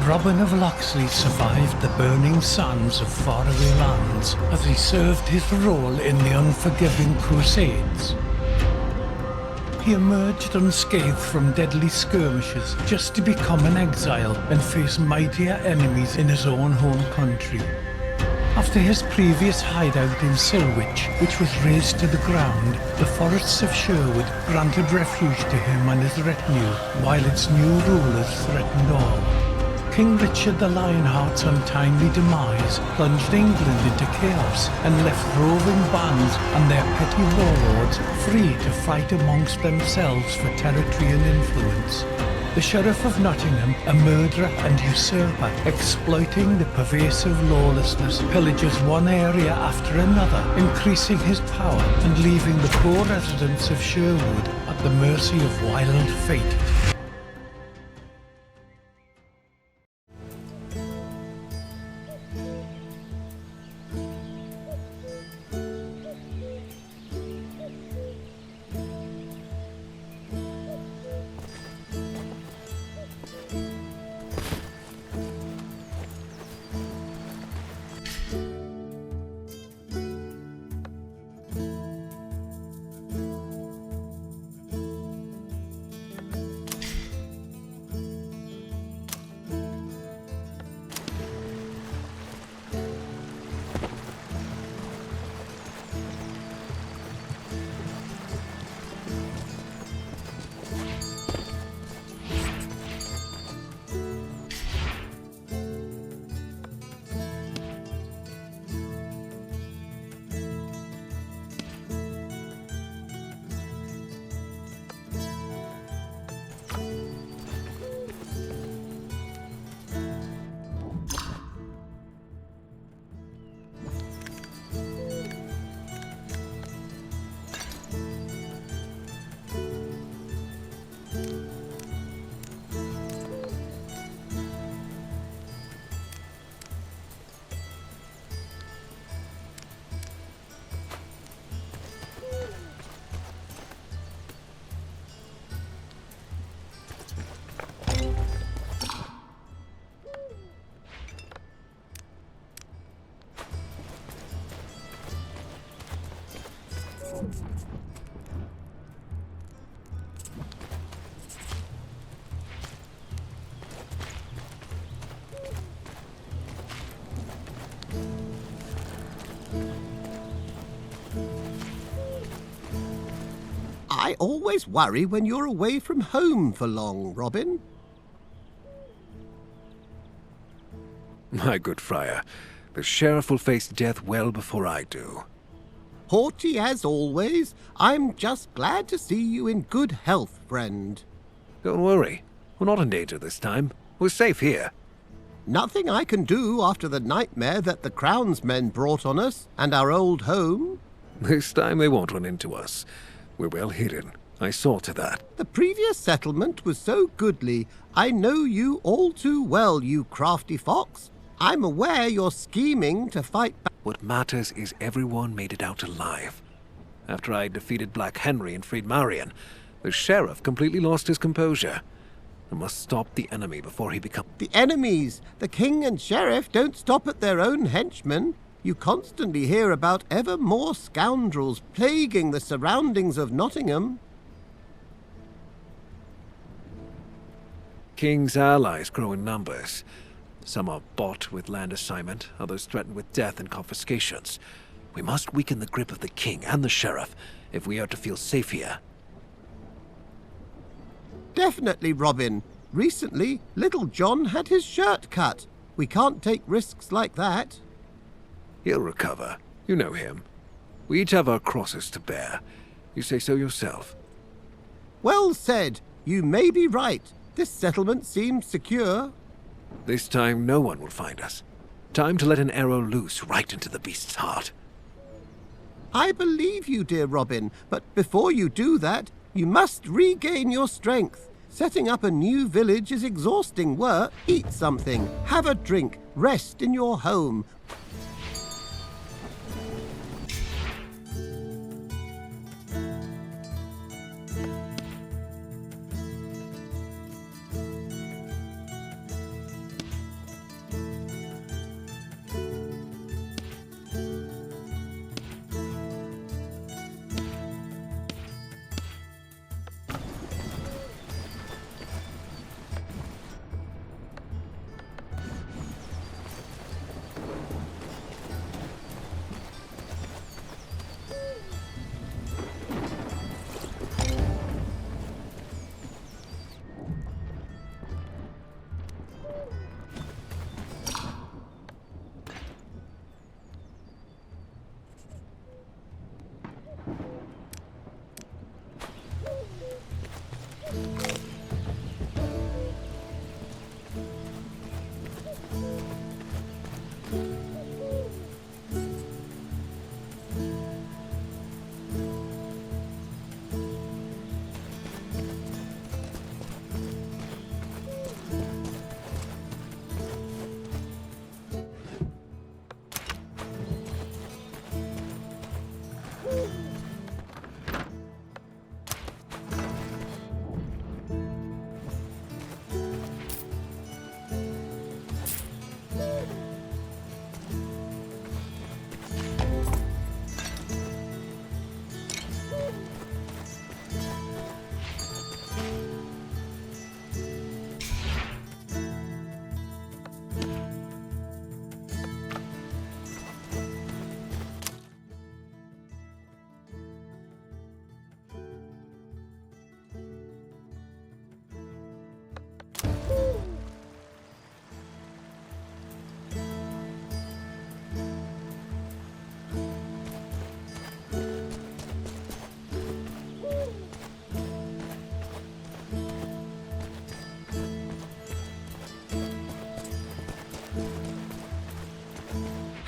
Robin of Locksley survived the burning sands of faraway lands as he served his role in the unforgiving Crusades. He emerged unscathed from deadly skirmishes just to become an exile and face mightier enemies in his own home country. After his previous hideout in Sherwood, which was razed to the ground, the forests of Sherwood granted refuge to him and his retinue, while its new rulers threatened all. King Richard the Lionheart's untimely demise plunged England into chaos and left roving bands and their petty warlords free to fight amongst themselves for territory and influence. The Sheriff of Nottingham, a murderer and usurper, exploiting the pervasive lawlessness, pillages one area after another, increasing his power and leaving the poor residents of Sherwood at the mercy of wild fate. I always worry when you're away from home for long, Robin. My good friar, the sheriff will face death well before I do. Haughty as always, I'm just glad to see you in good health, friend. Don't worry, we're not in danger this time. We're safe here. Nothing I can do after the nightmare that the Crown's men brought on us and our old home. This time they won't run into us. We're well hidden. I saw to that. The previous settlement was so goodly. I know you all too well, you crafty fox. I'm aware you're scheming to fight back. What matters is everyone made it out alive. After I defeated Black Henry and freed Marion, the sheriff completely lost his composure. I must stop the enemy before he becomes... The enemies, the king and sheriff, don't stop at their own henchmen. You constantly hear about ever more scoundrels plaguing the surroundings of Nottingham. King's allies grow in numbers. Some are bought with land assignment, others threatened with death and confiscations. We must weaken the grip of the king and the sheriff if we are to feel safe here. Definitely, Robin. Recently, Little John had his shirt cut. We can't take risks like that. He'll recover. You know him. We each have our crosses to bear. You say so yourself. Well said. You may be right. This settlement seems secure. This time no one will find us. Time to let an arrow loose right into the beast's heart. I believe you, dear Robin, but before you do that, you must regain your strength. Setting up a new village is exhausting work. Eat something, have a drink, rest in your home.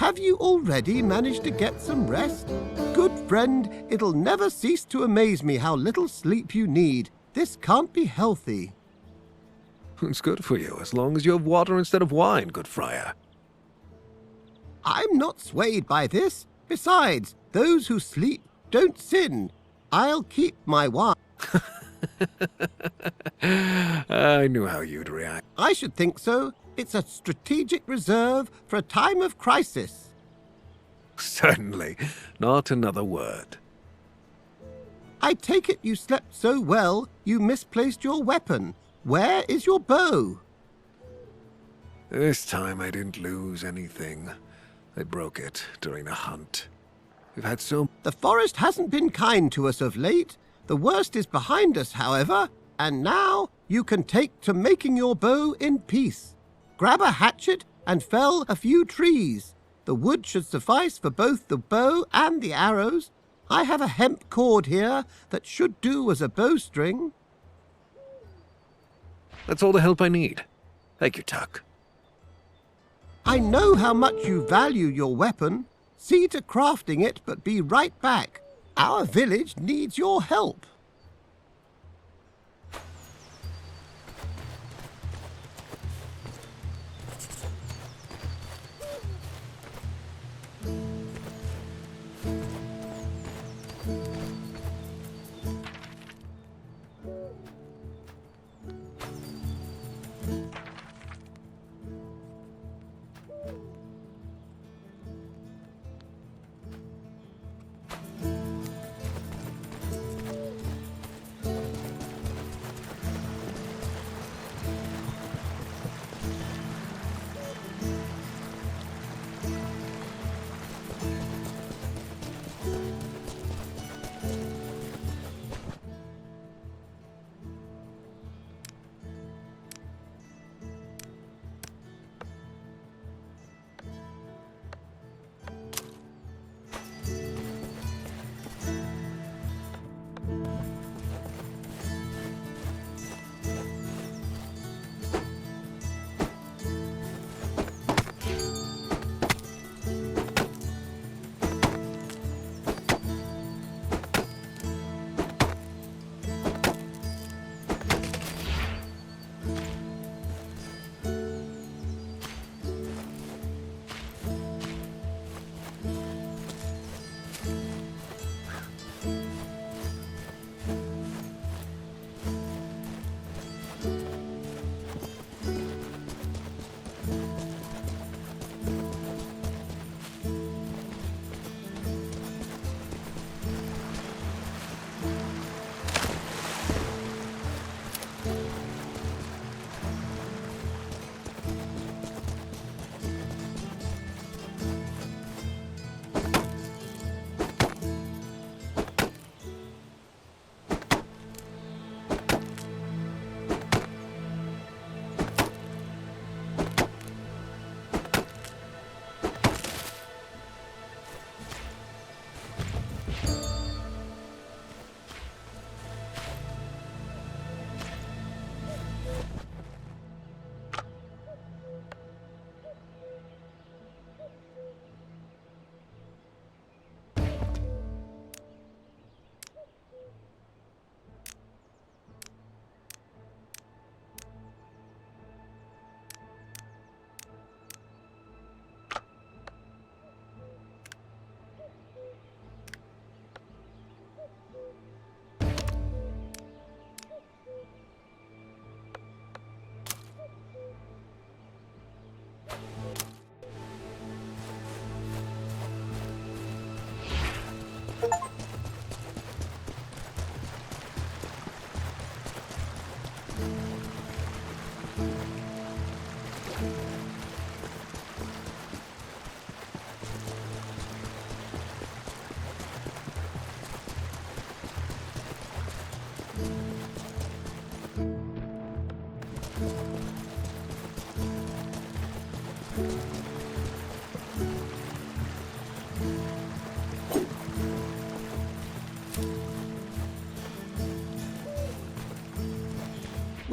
Have you already managed to get some rest? Good friend, it'll never cease to amaze me how little sleep you need. This can't be healthy. It's good for you, as long as you have water instead of wine, good friar. I'm not swayed by this. Besides, those who sleep don't sin. I'll keep my wine. I knew how you'd react. I should think so. It's a strategic reserve for a time of crisis. Certainly. Not another word. I take it you slept so well, you misplaced your weapon. Where is your bow? This time I didn't lose anything. I broke it during a hunt. We've had so... The forest hasn't been kind to us of late. The worst is behind us, however, and now you can take to making your bow in peace. Grab a hatchet and fell a few trees. The wood should suffice for both the bow and the arrows. I have a hemp cord here that should do as a bowstring. That's all the help I need. Thank you, Tuck. I know how much you value your weapon. See to crafting it, but be right back. Our village needs your help.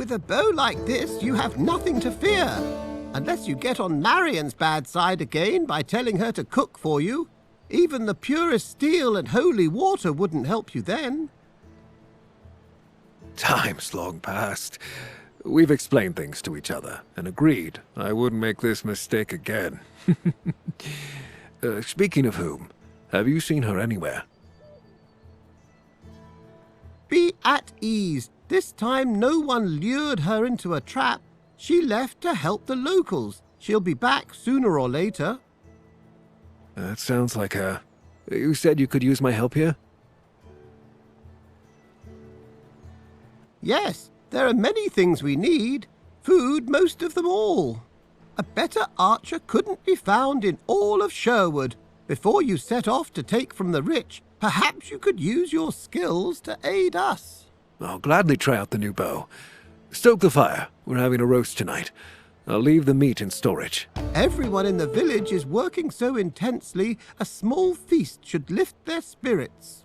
With a bow like this, you have nothing to fear. Unless you get on Marion's bad side again by telling her to cook for you. Even the purest steel and holy water wouldn't help you then. Time's long past. We've explained things to each other and agreed I wouldn't make this mistake again. Speaking of whom, have you seen her anywhere? Be at ease. This time no one lured her into a trap. She left to help the locals. She'll be back sooner or later. That sounds like her. You said you could use my help here? Yes, there are many things we need. Food, most of them all. A better archer couldn't be found in all of Sherwood. Before you set off to take from the rich, perhaps you could use your skills to aid us. I'll gladly try out the new bow. Stoke the fire. We're having a roast tonight. I'll leave the meat in storage. Everyone in the village is working so intensely, a small feast should lift their spirits.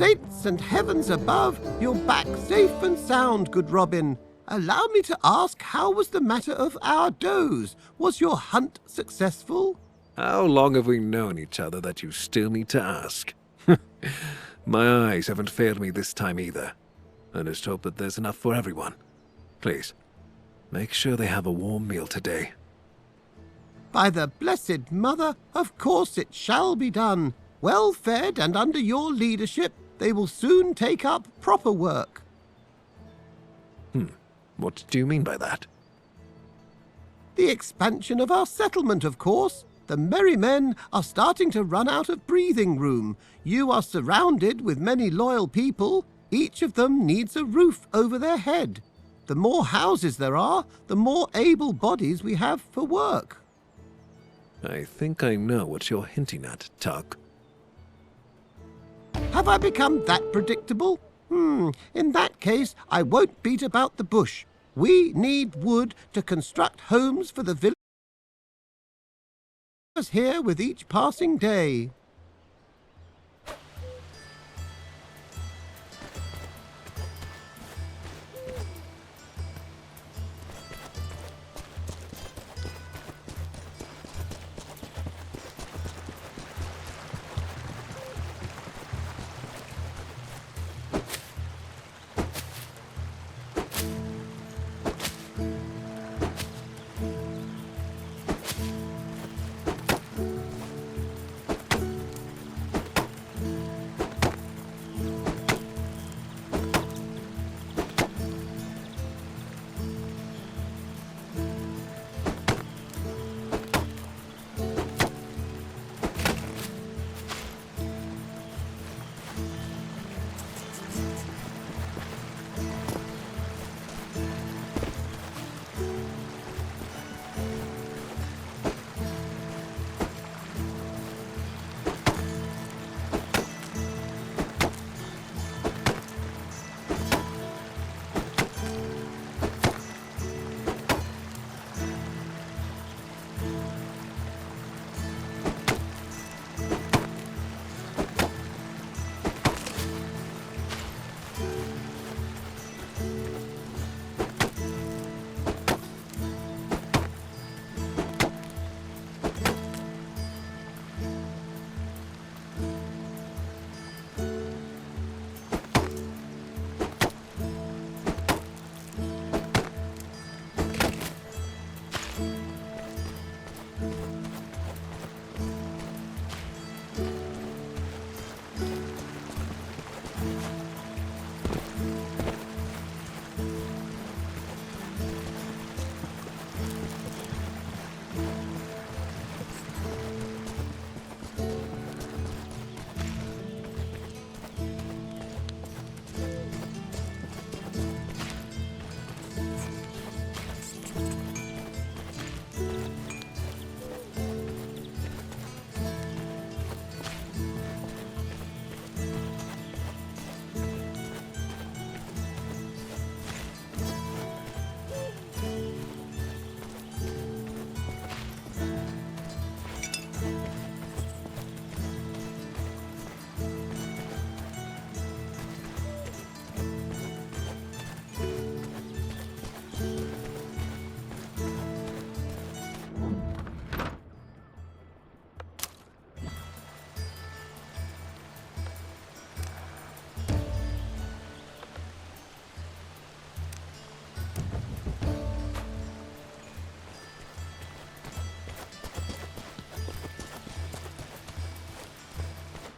saints and heavens above, you're back safe and sound, good Robin. Allow me to ask, how was the matter of our does? Was your hunt successful? How long have we known each other that you still need to ask? My eyes haven't failed me this time either. I just hope that there's enough for everyone. Please, make sure they have a warm meal today. By the Blessed Mother, of course it shall be done. Well fed and under your leadership, they will soon take up proper work. What do you mean by that? The expansion of our settlement, of course. The merry men are starting to run out of breathing room. You are surrounded with many loyal people. Each of them needs a roof over their head. The more houses there are, the more able bodies we have for work. I think I know what you're hinting at, Tuck. Have I become that predictable? In that case, I won't beat about the bush. We need wood to construct homes for the villagers here with each passing day.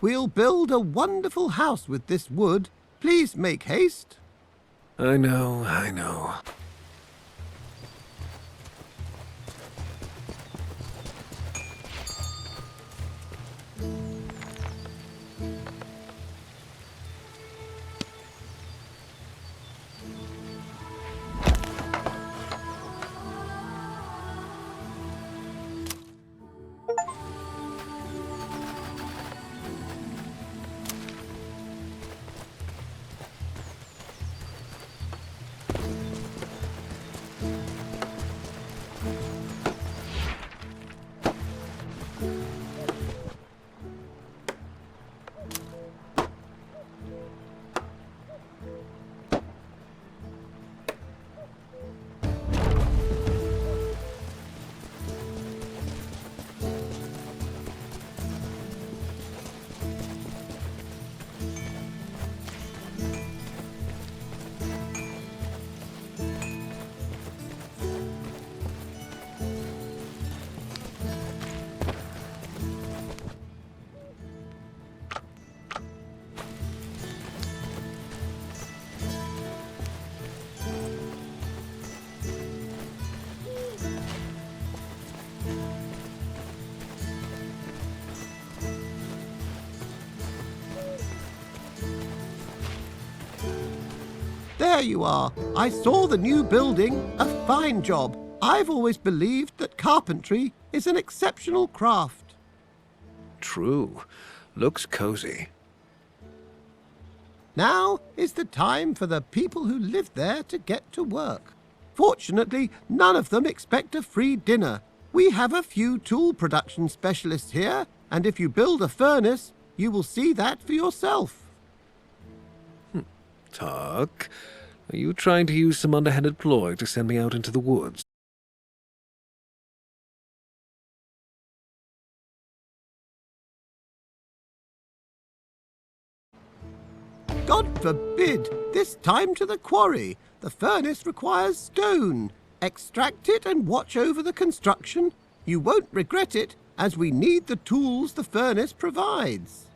We'll build a wonderful house with this wood. Please make haste. I know. there you are. I saw the new building. A fine job. I've always believed that carpentry is an exceptional craft. True. Looks cozy. Now is the time for the people who live there to get to work. Fortunately, none of them expect a free dinner. We have a few tool production specialists here, and if you build a furnace, you will see that for yourself. Tuck, are you trying to use some underhanded ploy to send me out into the woods? God forbid! This time to the quarry. The furnace requires stone. Extract it and watch over the construction. You won't regret it, as we need the tools the furnace provides.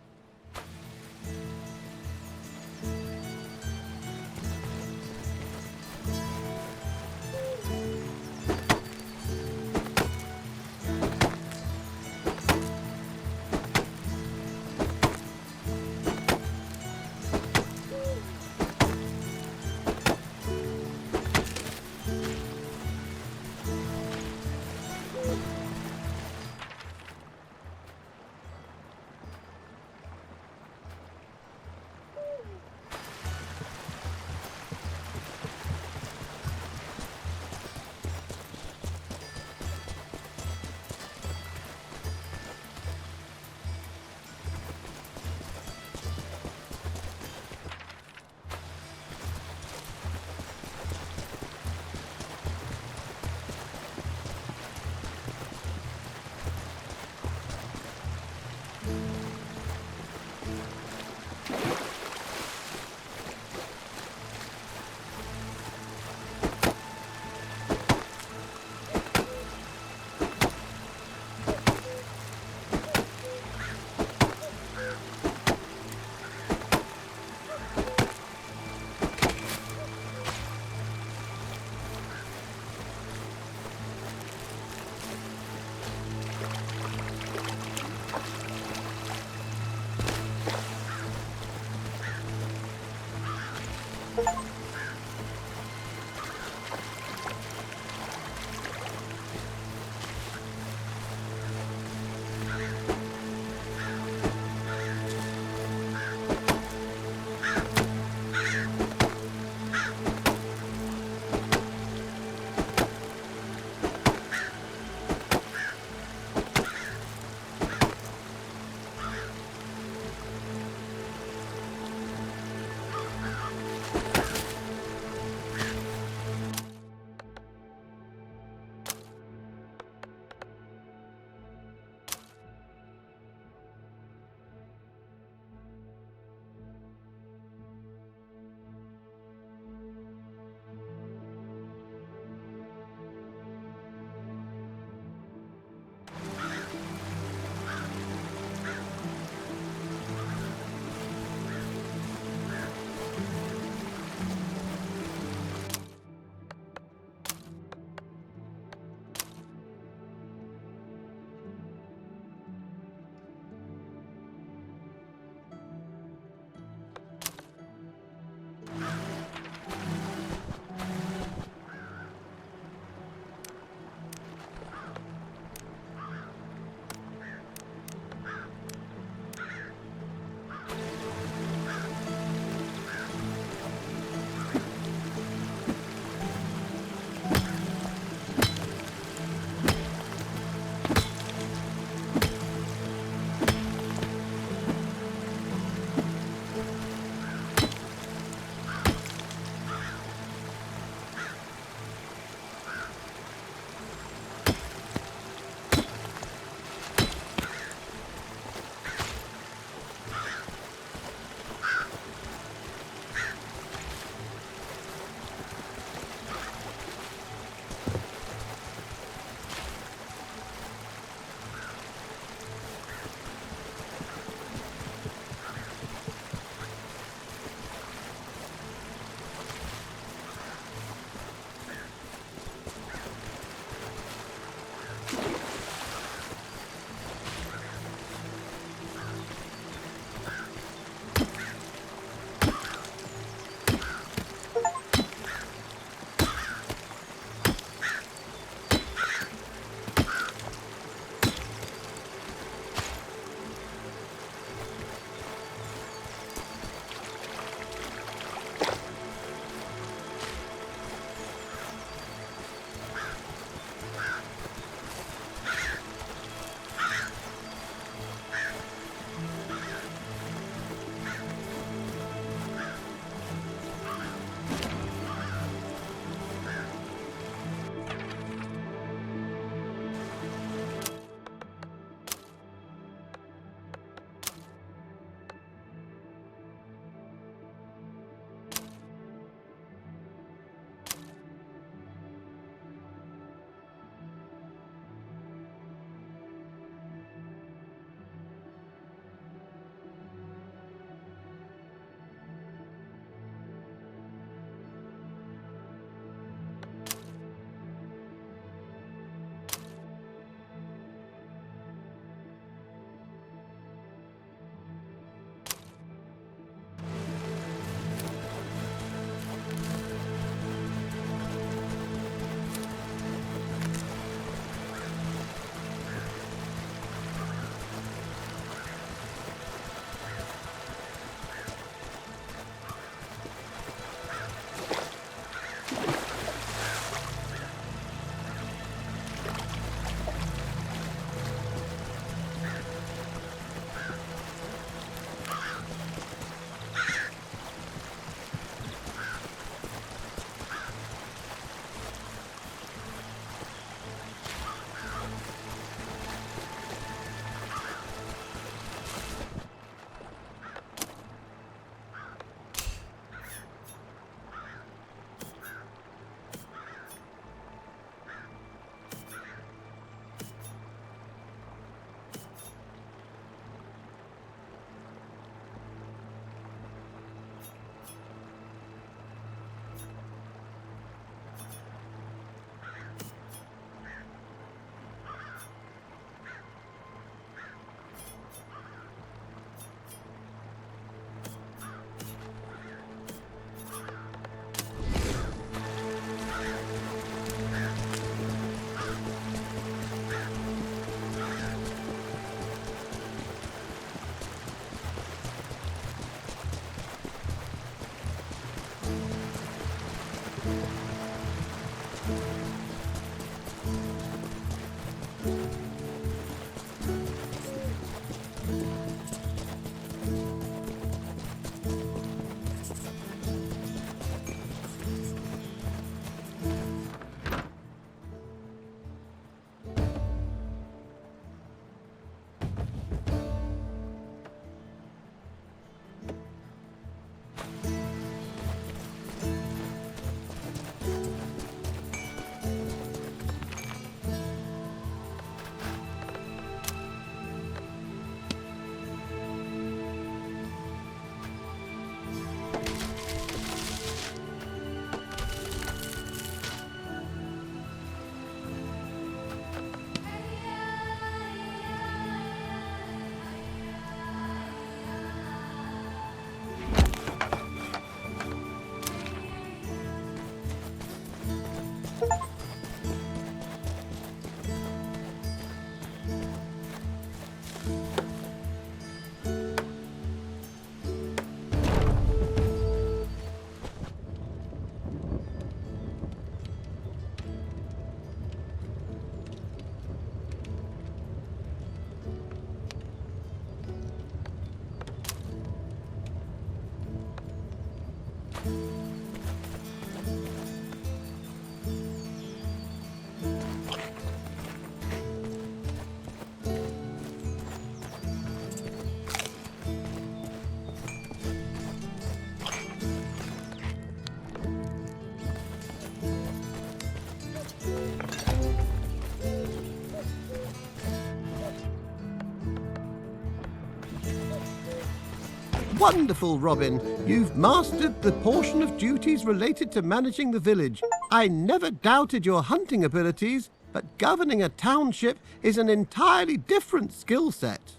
Wonderful, Robin. You've mastered the portion of duties related to managing the village. I never doubted your hunting abilities, but governing a township is an entirely different skill set.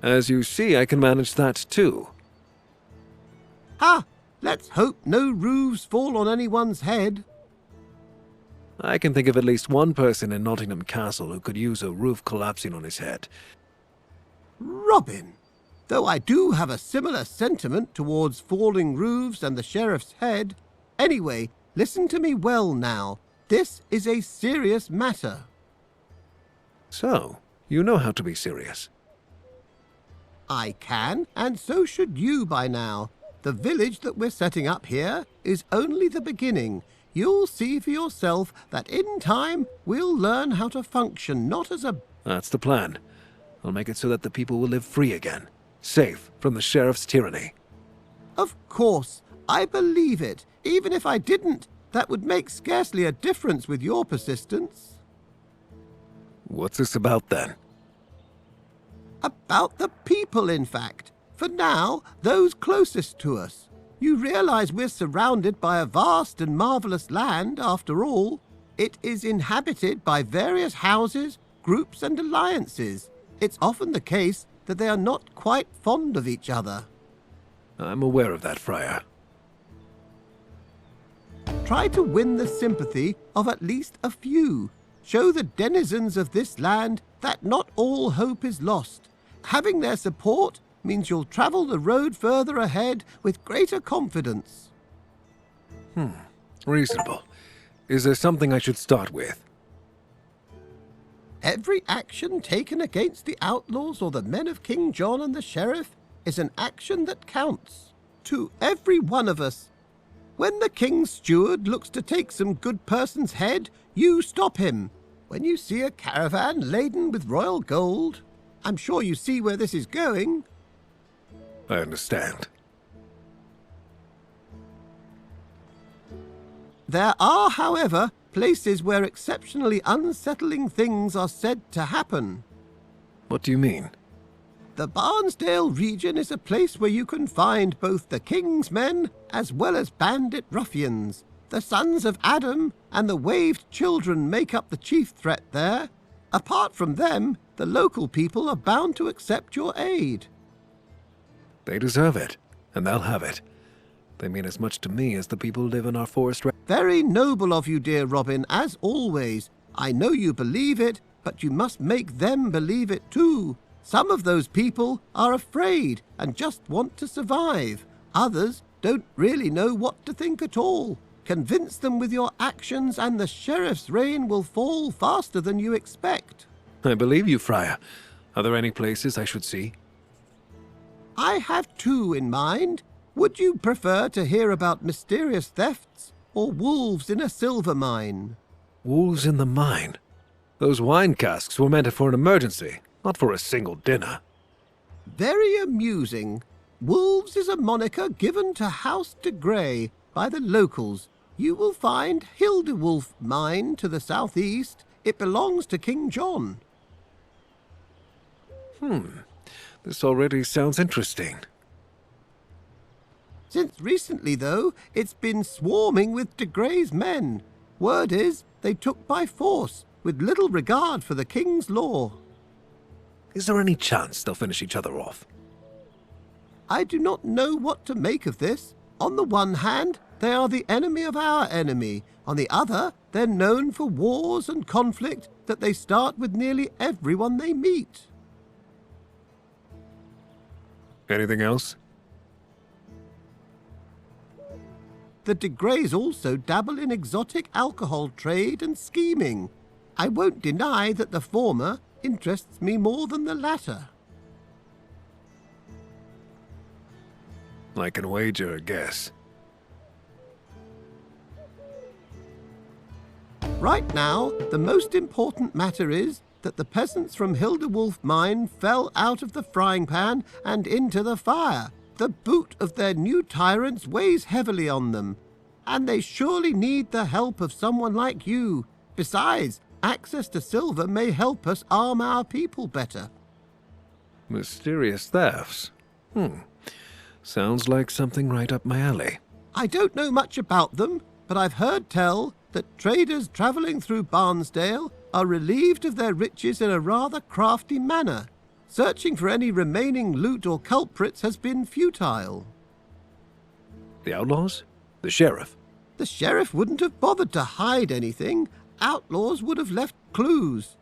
As you see, I can manage that too. Ha! Let's hope no roofs fall on anyone's head. I can think of at least one person in Nottingham Castle who could use a roof collapsing on his head. Robin! Though I do have a similar sentiment towards falling roofs and the sheriff's head. Anyway, listen to me well now. This is a serious matter. So, you know how to be serious. I can, and so should you by now. The village that we're setting up here is only the beginning. You'll see for yourself that in time we'll learn how to function not as a... That's the plan. I'll make it so that the people will live free again. Safe from the sheriff's tyranny. Of course, I believe it. Even if I didn't, that would make scarcely a difference with your persistence. What's this about then? About the people, in fact. For now, those closest to us. You realize we're surrounded by a vast and marvelous land, after all. It is inhabited by various houses, groups and alliances. It's often the case that they are not quite fond of each other. I'm aware of that, Friar. Try to win the sympathy of at least a few. Show the denizens of this land that not all hope is lost. Having their support means you'll travel the road further ahead with greater confidence. Reasonable. Is there something I should start with? Every action taken against the outlaws or the men of King John and the sheriff is an action that counts. To every one of us. When the king's steward looks to take some good person's head, you stop him. When you see a caravan laden with royal gold, I'm sure you see where this is going. I understand. There are, however, places where exceptionally unsettling things are said to happen. What do you mean? The Barnesdale region is a place where you can find both the king's men as well as bandit ruffians. The sons of Adam and the waved children make up the chief threat there. Apart from them, the local people are bound to accept your aid. They deserve it, and they'll have it. They mean as much to me as the people who live in our forest. Very noble of you, dear Robin, as always. I know you believe it, but you must make them believe it too. Some of those people are afraid and just want to survive. Others don't really know what to think at all. Convince them with your actions, and the sheriff's reign will fall faster than you expect. I believe you, Friar. Are there any places I should see? I have two in mind. Would you prefer to hear about mysterious thefts or wolves in a silver mine? Wolves in the mine? Those wine casks were meant for an emergency, not for a single dinner. Very amusing. Wolves is a moniker given to House de Grey by the locals. You will find Hildewolf Mine to the southeast. It belongs to King John. This already sounds interesting. Since recently, though, it's been swarming with de Grey's men. Word is they took by force, with little regard for the king's law. Is there any chance they'll finish each other off? I do not know what to make of this. On the one hand, they are the enemy of our enemy. On the other, they're known for wars and conflict that they start with nearly everyone they meet. Anything else? The de Greys also dabble in exotic alcohol trade and scheming. I won't deny that the former interests me more than the latter. I can wager a guess. Right now, the most important matter is that the peasants from Hildewolf Mine fell out of the frying pan and into the fire. The boot of their new tyrants weighs heavily on them, and they surely need the help of someone like you. Besides, access to silver may help us arm our people better. Mysterious thefts? Sounds like something right up my alley. I don't know much about them, but I've heard tell that traders travelling through Barnesdale are relieved of their riches in a rather crafty manner. Searching for any remaining loot or culprits has been futile. The outlaws? The sheriff? The sheriff wouldn't have bothered to hide anything. Outlaws would have left clues.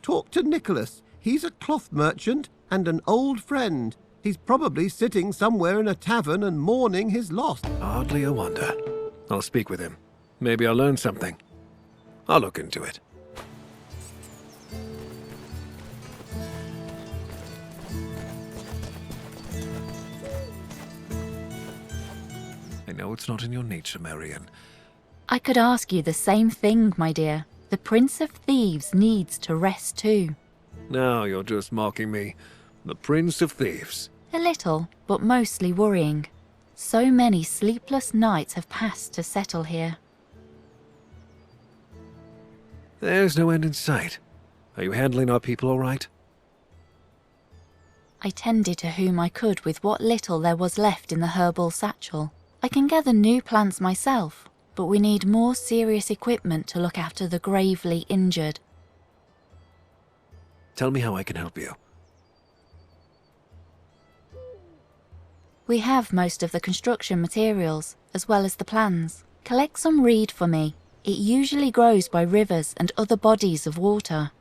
Talk to Nicholas. He's a cloth merchant and an old friend. He's probably sitting somewhere in a tavern and mourning his loss. Hardly a wonder. I'll speak with him. Maybe I'll learn something. I'll look into it. I know it's not in your nature, Marion. I could ask you the same thing, my dear. The Prince of Thieves needs to rest too. Now you're just mocking me. The Prince of Thieves. A little, but mostly worrying. So many sleepless nights have passed to settle here. There's no end in sight. Are you handling our people all right? I tended to whom I could with what little there was left in the herbal satchel. I can gather new plants myself, but we need more serious equipment to look after the gravely injured. Tell me how I can help you. We have most of the construction materials, as well as the plans. Collect some reed for me. It usually grows by rivers and other bodies of water.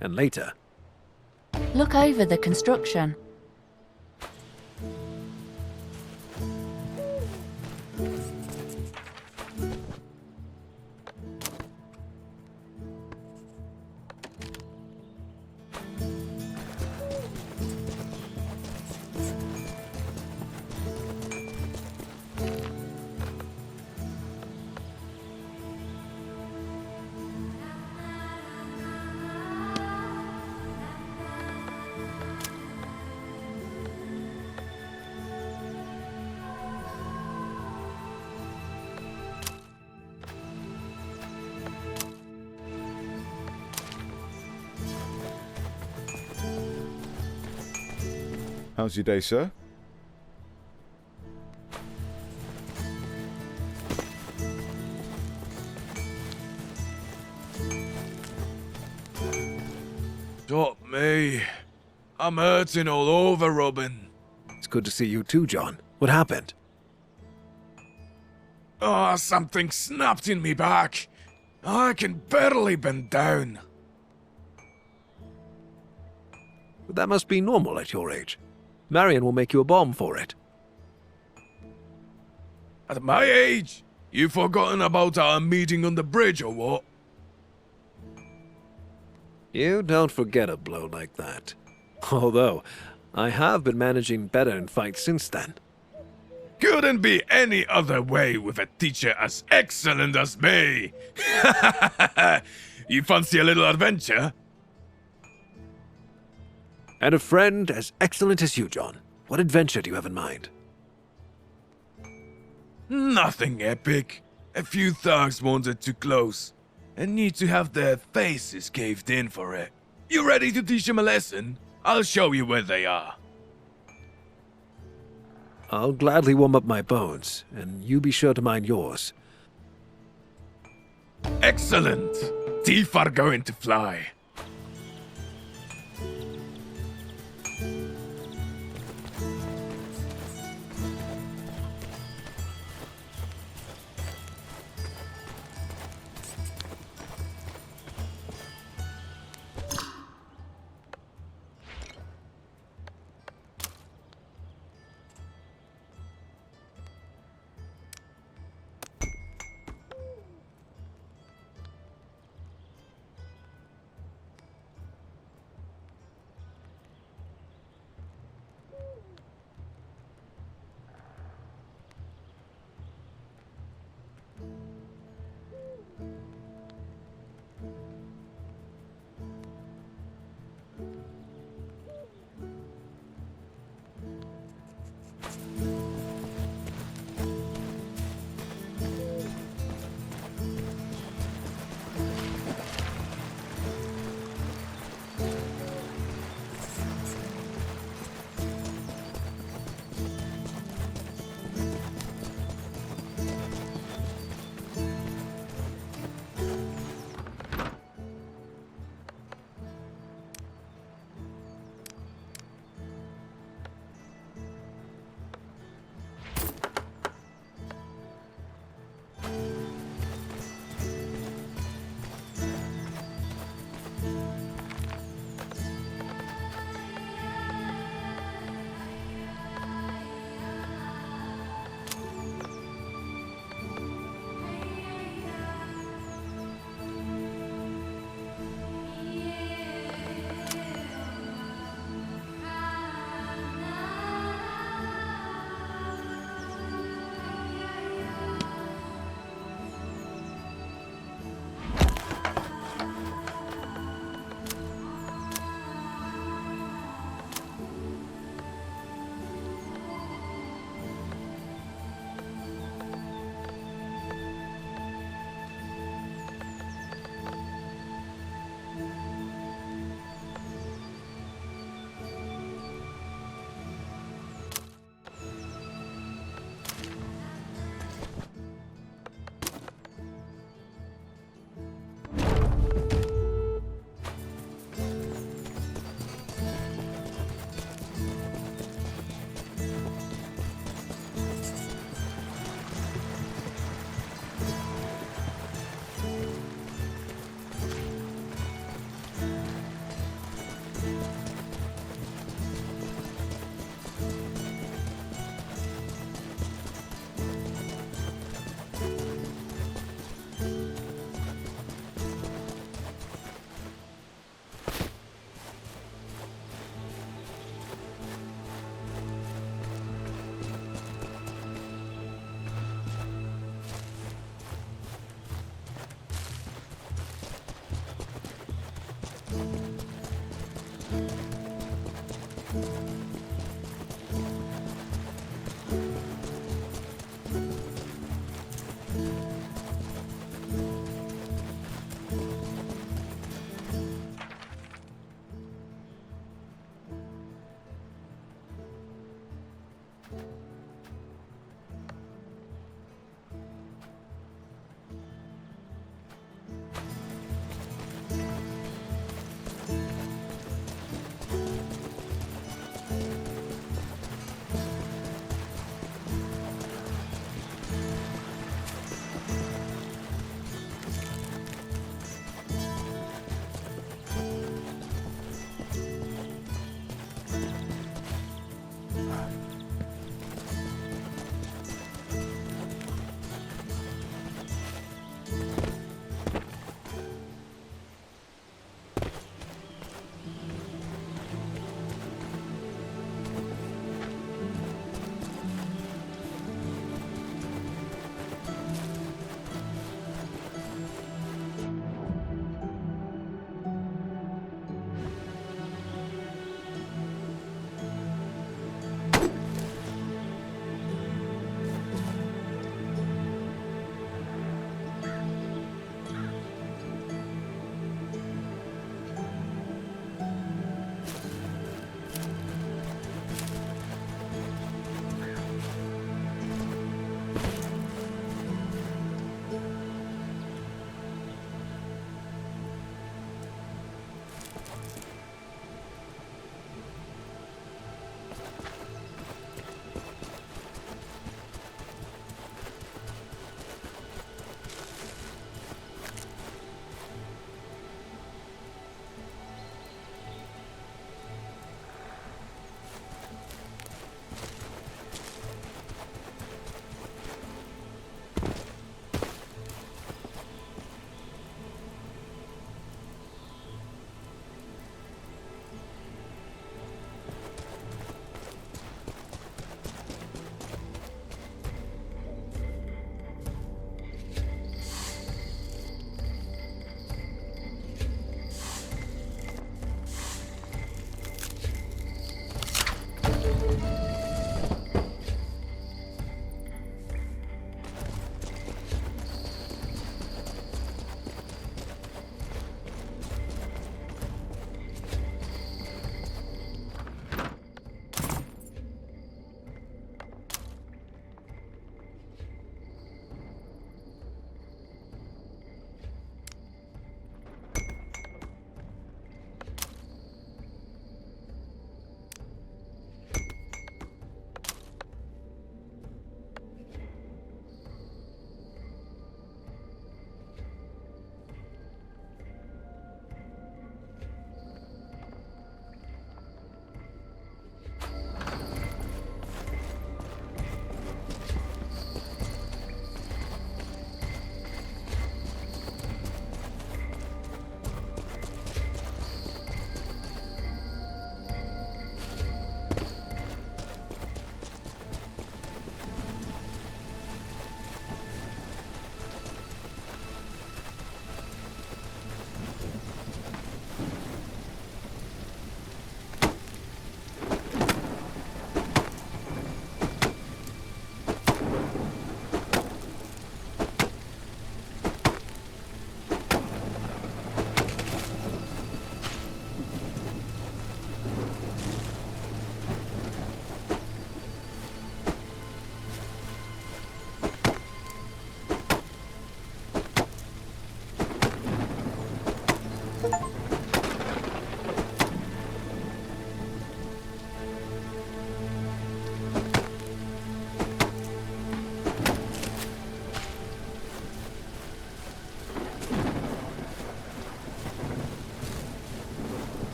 And later? Look over the construction. How's your day, sir? Stop me. I'm hurting all over, Robin. It's good to see you too, John. What happened? Oh, something snapped in me back. I can barely bend down. But that must be normal at your age. Marion will make you a balm for it. At my age, You forgotten about our meeting on the bridge or what? You don't forget a blow like that. Although, I have been managing better in fights since then. Couldn't be any other way with a teacher as excellent as me. You fancy a little adventure? And a friend as excellent as you, John. What adventure do you have in mind? Nothing epic. A few thugs wandered too close and need to have their faces caved in for it. You ready to teach them a lesson? I'll show you where they are. I'll gladly warm up my bones, and you be sure to mind yours. Excellent. Teeth are going to fly.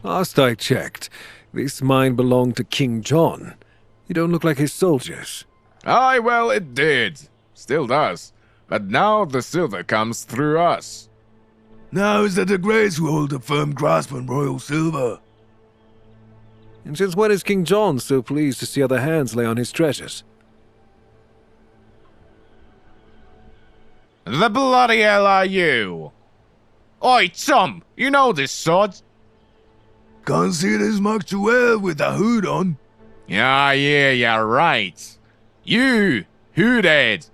Last I checked, this mine belonged to King John. You don't look like his soldiers. Aye, well, it did. Still does. But now the silver comes through us. Now is it the Greys who hold a firm grasp on royal silver? And since when is King John so pleased to see other hands lay on his treasures? The bloody hell are you? Oi, Tom, you know this sod? Can't see this much well with the hood on. Yeah, you're right. You, hoodhead.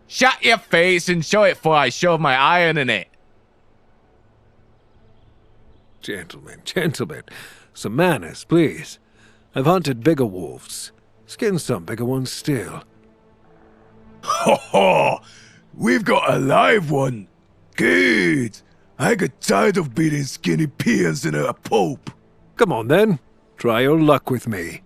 Shut your face and show it before I shove my iron in it. Gentlemen, some manners, please. I've hunted bigger wolves. Skinned some bigger ones still. Ho ho! We've got a live one. Good. I get tired of beating skinny peons in a pope. Come on then, try your luck with me.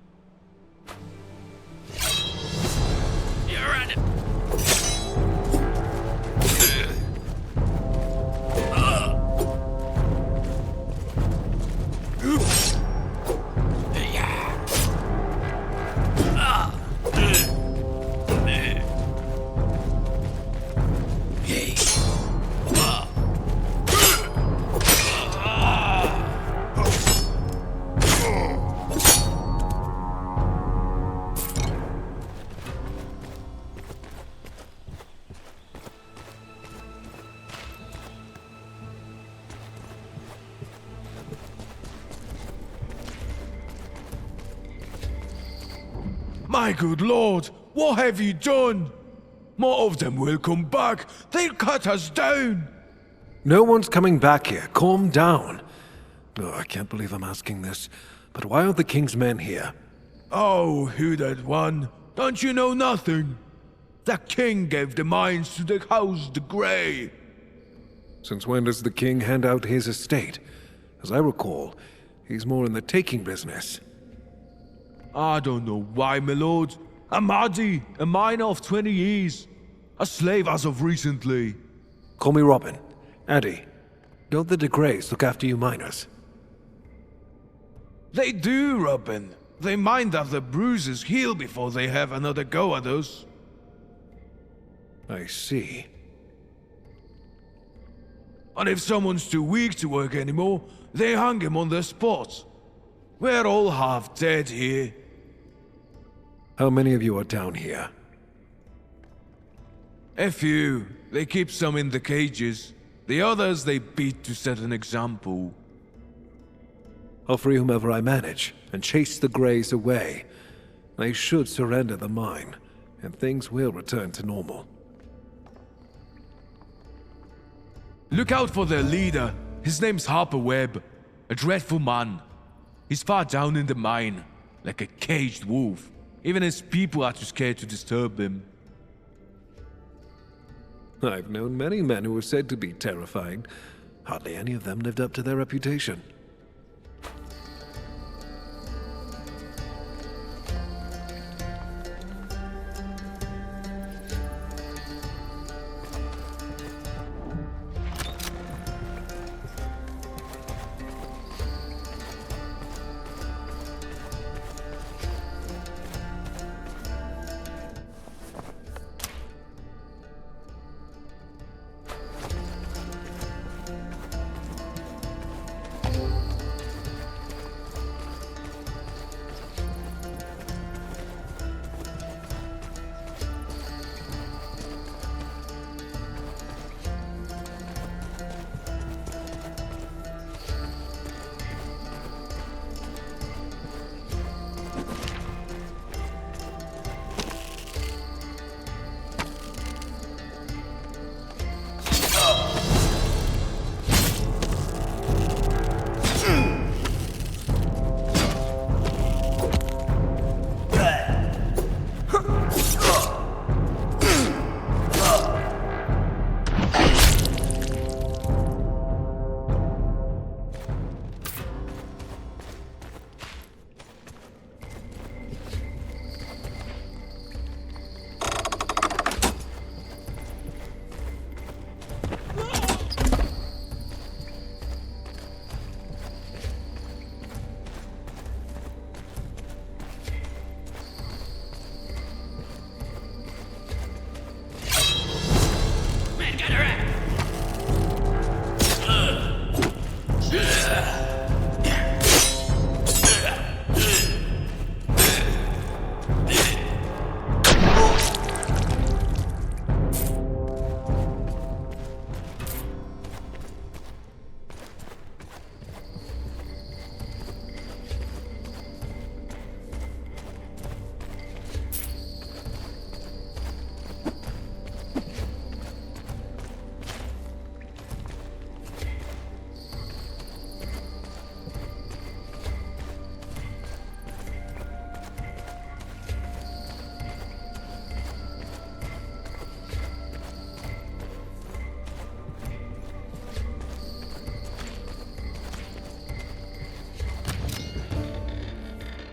My good lord, what have you done? More of them will come back. They'll cut us down. No one's coming back here. Calm down. Oh, I can't believe I'm asking this, but why are the king's men here? Oh, hooded one, Don't you know nothing? The king gave the mines to the House the Grey. Since when does the king hand out his estate? As I recall, he's more in the taking business. I don't know why, my lord. I'm Maddy, a miner of 20 years. A slave as of recently. Call me Robin. Addy, don't the de Greys look after you miners? They do, Robin. They mind that the bruises heal before they have another go at us. I see. And if someone's too weak to work anymore, they hang him on the spot. We're all half dead here. How many of you are down here? A few. They keep some in the cages. The others they beat to set an example. I'll free whomever I manage, and chase the Greys away. They should surrender the mine, and things will return to normal. Look out for their leader. His name's Harper Webb. A dreadful man. He's far down in the mine, like a caged wolf. Even his people are too scared to disturb him. I've known many men who were said to be terrifying. Hardly any of them lived up to their reputation.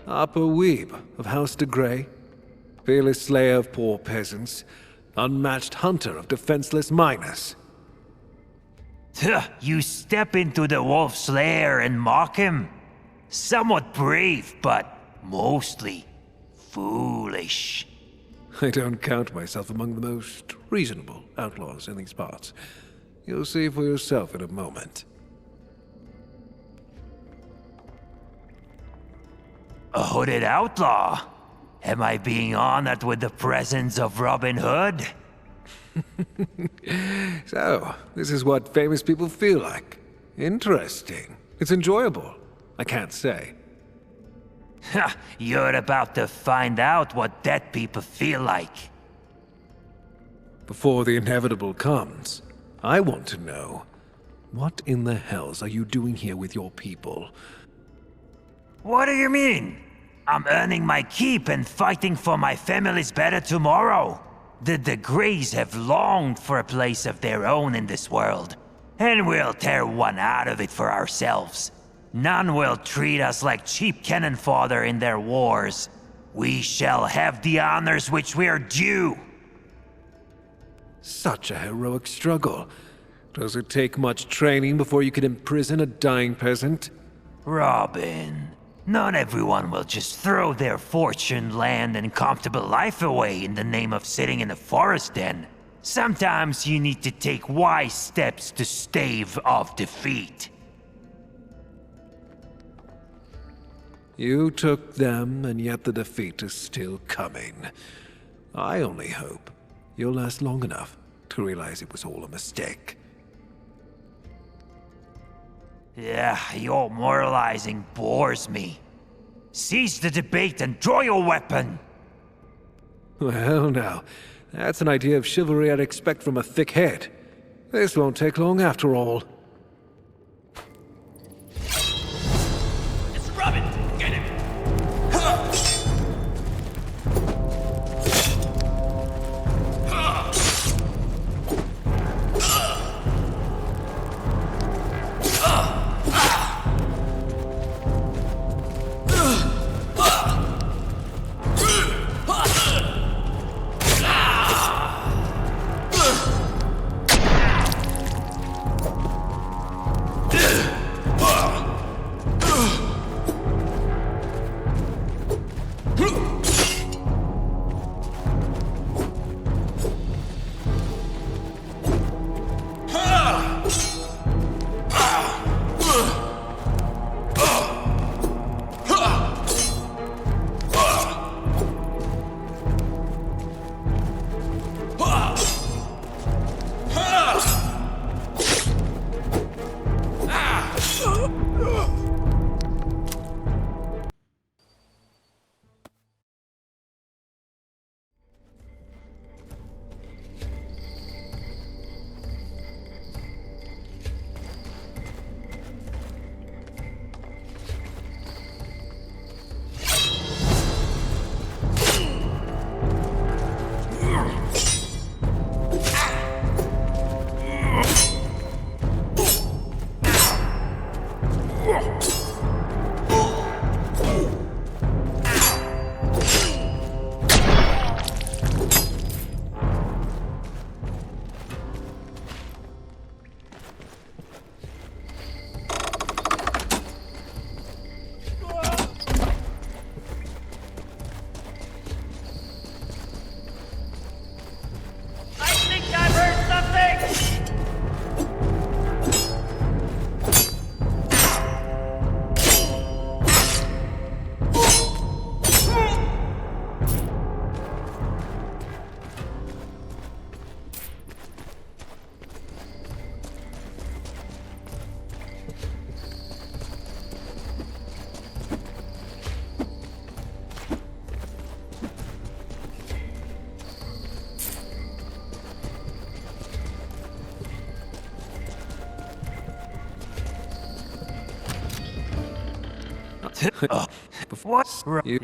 Harper Weeb of House de Grey, fearless slayer of poor peasants, unmatched hunter of defenseless miners. You step into the wolf's lair and mock him? Somewhat brave, but mostly foolish. I don't count myself among the most reasonable outlaws in these parts. You'll see for yourself in a moment. A hooded outlaw? Am I being honored with the presence of Robin Hood? So, this is what famous people feel like. Interesting. It's enjoyable. I can't say. Ha! You're about to find out what dead people feel like. Before the inevitable comes, I want to know, what in the hells are you doing here with your people? What do you mean? I'm earning my keep and fighting for my family's better tomorrow. The Greys have longed for a place of their own in this world, and we'll tear one out of it for ourselves. None will treat us like cheap cannon fodder in their wars. We shall have the honors which we are due. Such a heroic struggle. Does it take much training before you can imprison a dying peasant? Robin, not everyone will just throw their fortune, land, and comfortable life away in the name of sitting in a forest den. Sometimes you need to take wise steps to stave off defeat. You took them, and yet the defeat is still coming. I only hope you'll last long enough to realize it was all a mistake. Yeah, your moralizing bores me. Cease the debate and draw your weapon! Well, now, that's an idea of chivalry I'd expect from a thick head. This won't take long after all. It's Robin! Get him! What? You...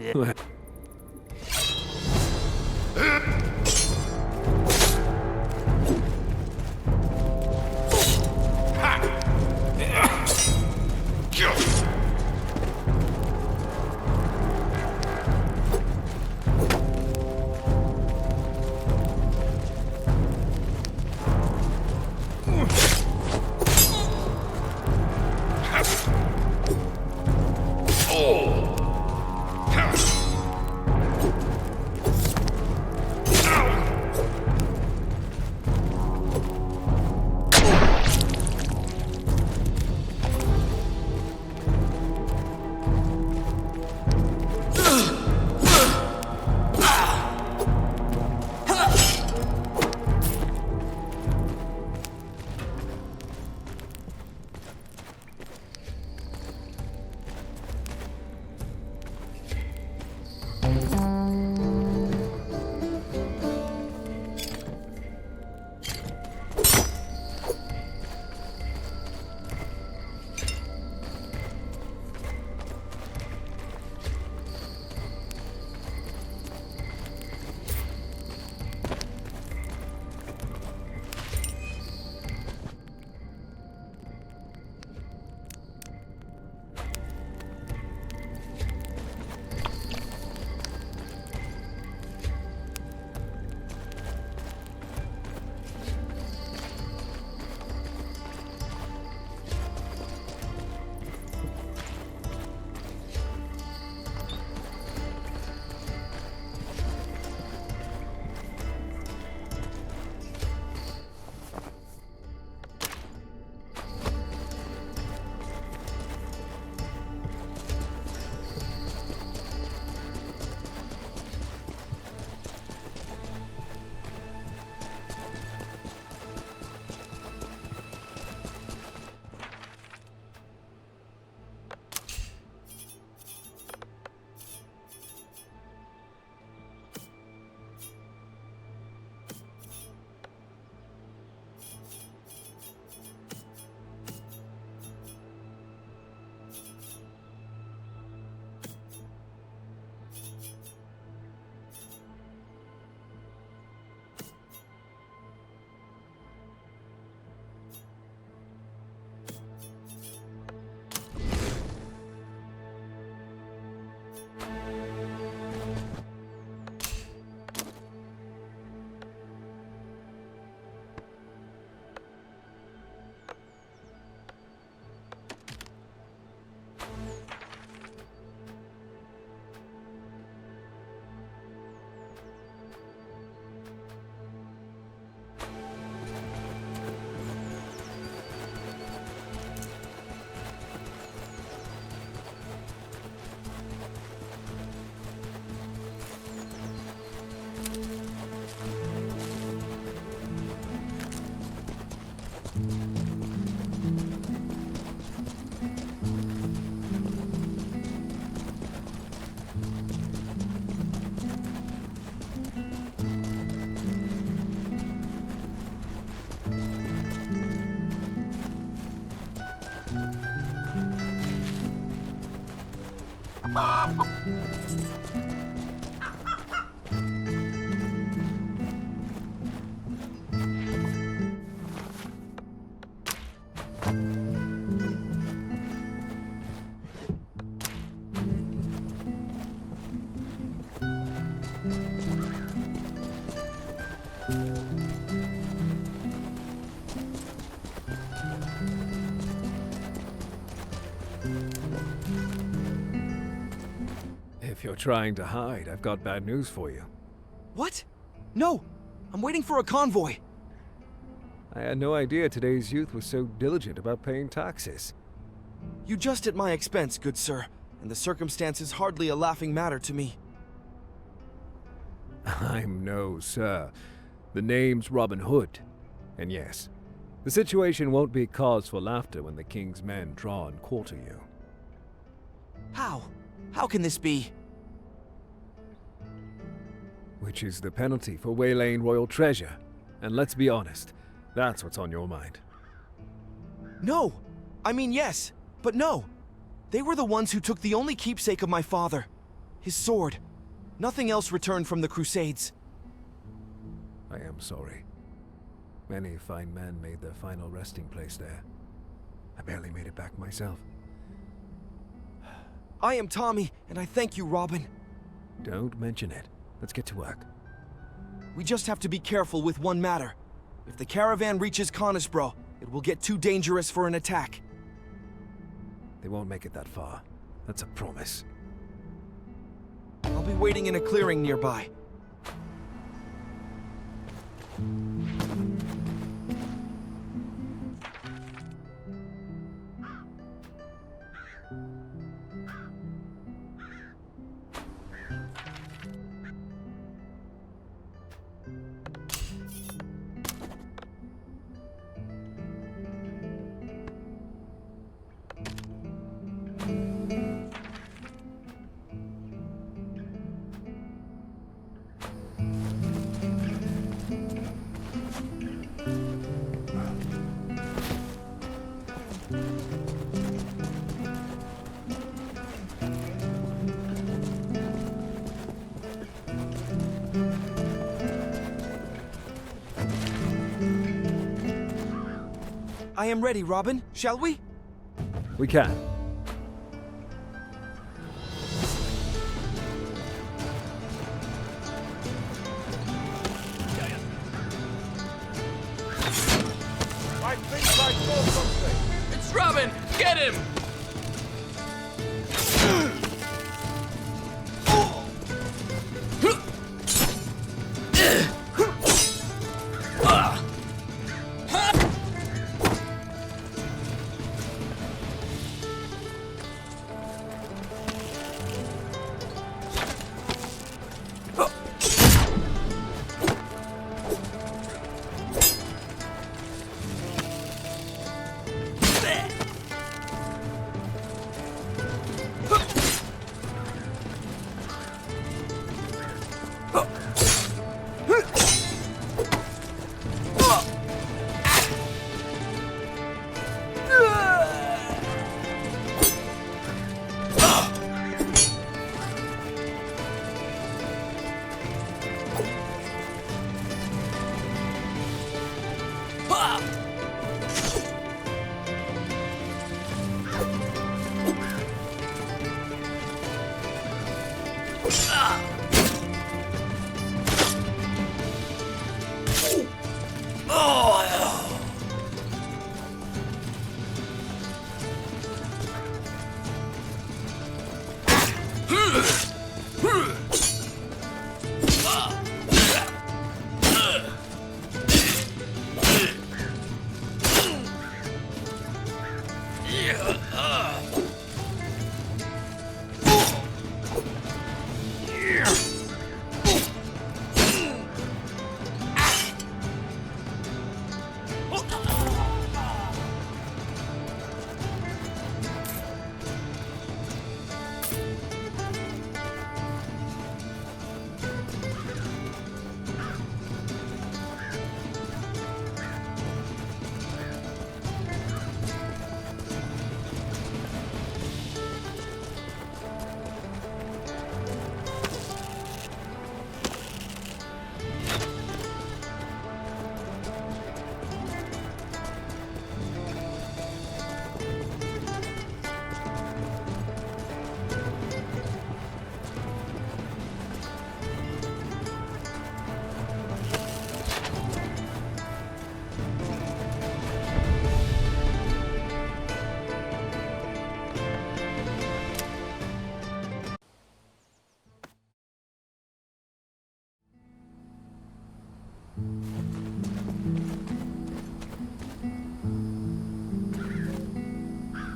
If you're trying to hide, I've got bad news for you. What? No! I'm waiting for a convoy! I had no idea today's youth was so diligent about paying taxes. You jest at my expense, good sir, and the circumstance is hardly a laughing matter to me. I'm no sir. The name's Robin Hood. And yes, the situation won't be cause for laughter when the king's men draw and quarter you. How? How can this be? Which is the penalty for waylaying royal treasure. And let's be honest, that's what's on your mind. No! I mean, yes, but no. They were the ones who took the only keepsake of my father. His sword. Nothing else returned from the Crusades. I am sorry. Many fine men made their final resting place there. I barely made it back myself. I am Tommy, and I thank you, Robin. Don't mention it. Let's get to work. We just have to be careful with one matter. If the caravan reaches Conisbro, it will get too dangerous for an attack. They won't make it that far. That's a promise. I'll be waiting in a clearing nearby. I am ready, Robin. Shall we? We can. I think I saw something! It's Robin! Get him!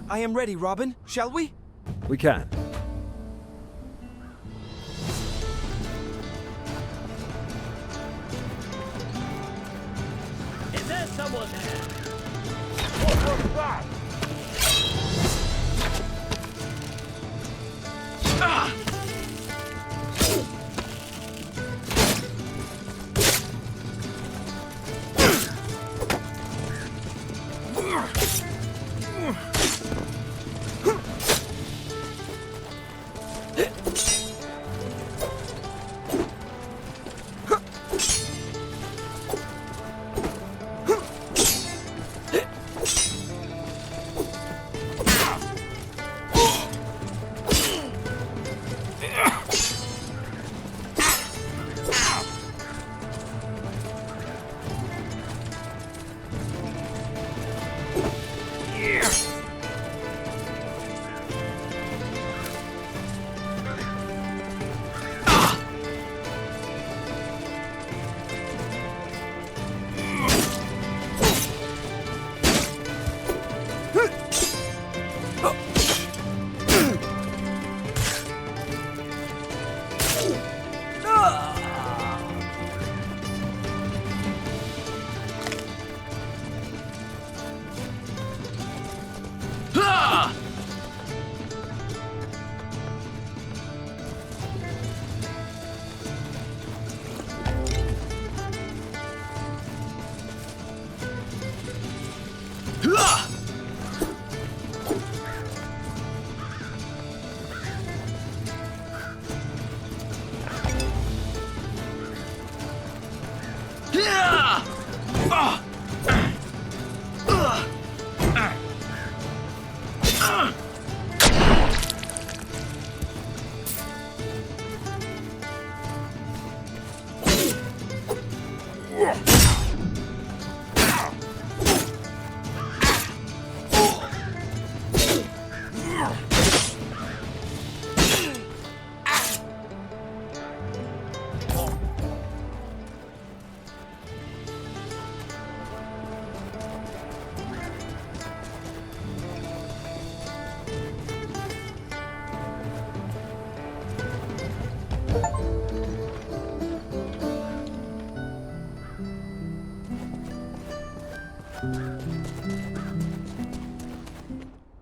I am ready, Robin. Shall we? We can. Is there someone there? What was that?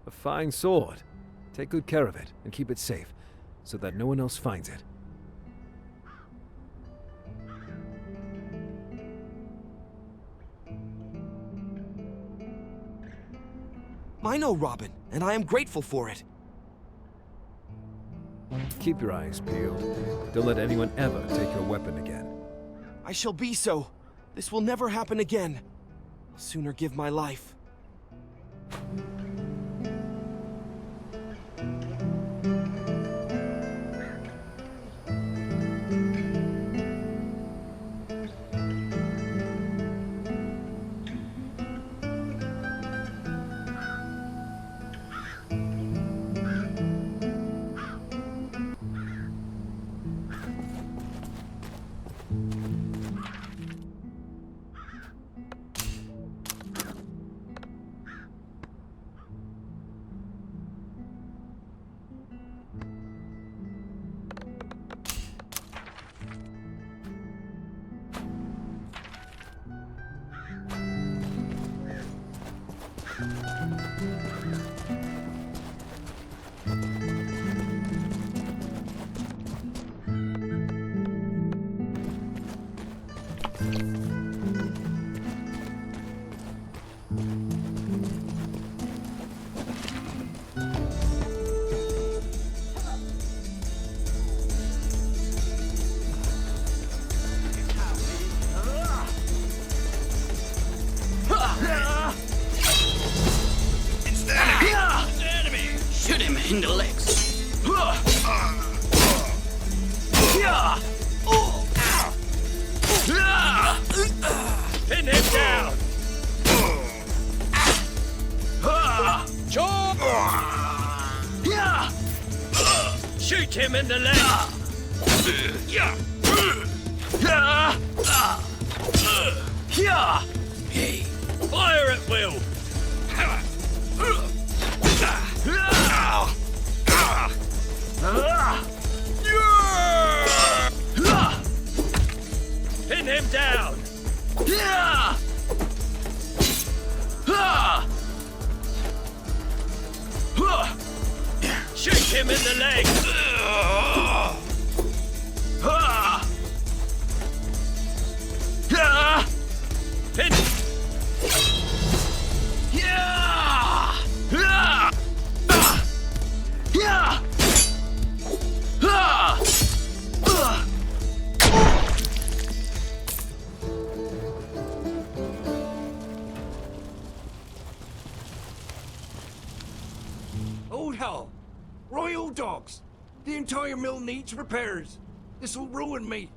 A fine sword. Take good care of it and keep it safe, so that no one else finds it. I know, Robin, and I am grateful for it. Keep your eyes peeled. Don't let anyone ever take your weapon again. I shall be so. This will never happen again. I'll sooner give my life. In the legs. Pin him down. Chop. Shoot him in the leg. Fire at will. Pin him down! Shoot him in the leg! Pin! Old hell! Royal dogs! The entire mill needs repairs. This'll ruin me.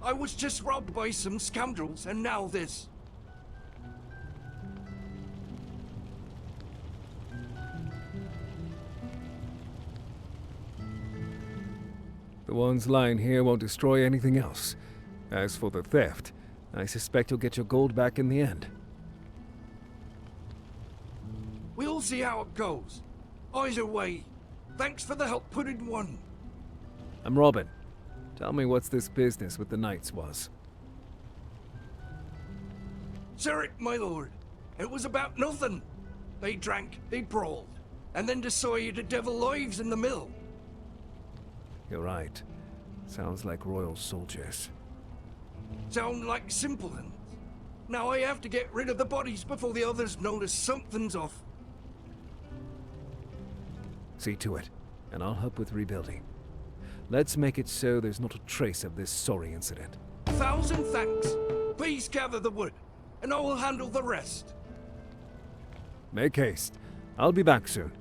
I was just robbed by some scoundrels, and now this. The ones lying here won't destroy anything else. As for the theft, I suspect you'll get your gold back in the end. We'll see how it goes. Either way, thanks for the help putting one. I'm Robin. Tell me what's this business with the knights was. Sir, my lord, it was about nothing. They drank, they brawled, and then decided to devil lives in the mill. You're right. Sounds like royal soldiers. Sound like simpletons. Now I have to get rid of the bodies before the others notice something's off. See to it, and I'll help with rebuilding. Let's make it so there's not a trace of this sorry incident. 1,000 thanks. Please gather the wood, and I will handle the rest. Make haste. I'll be back soon.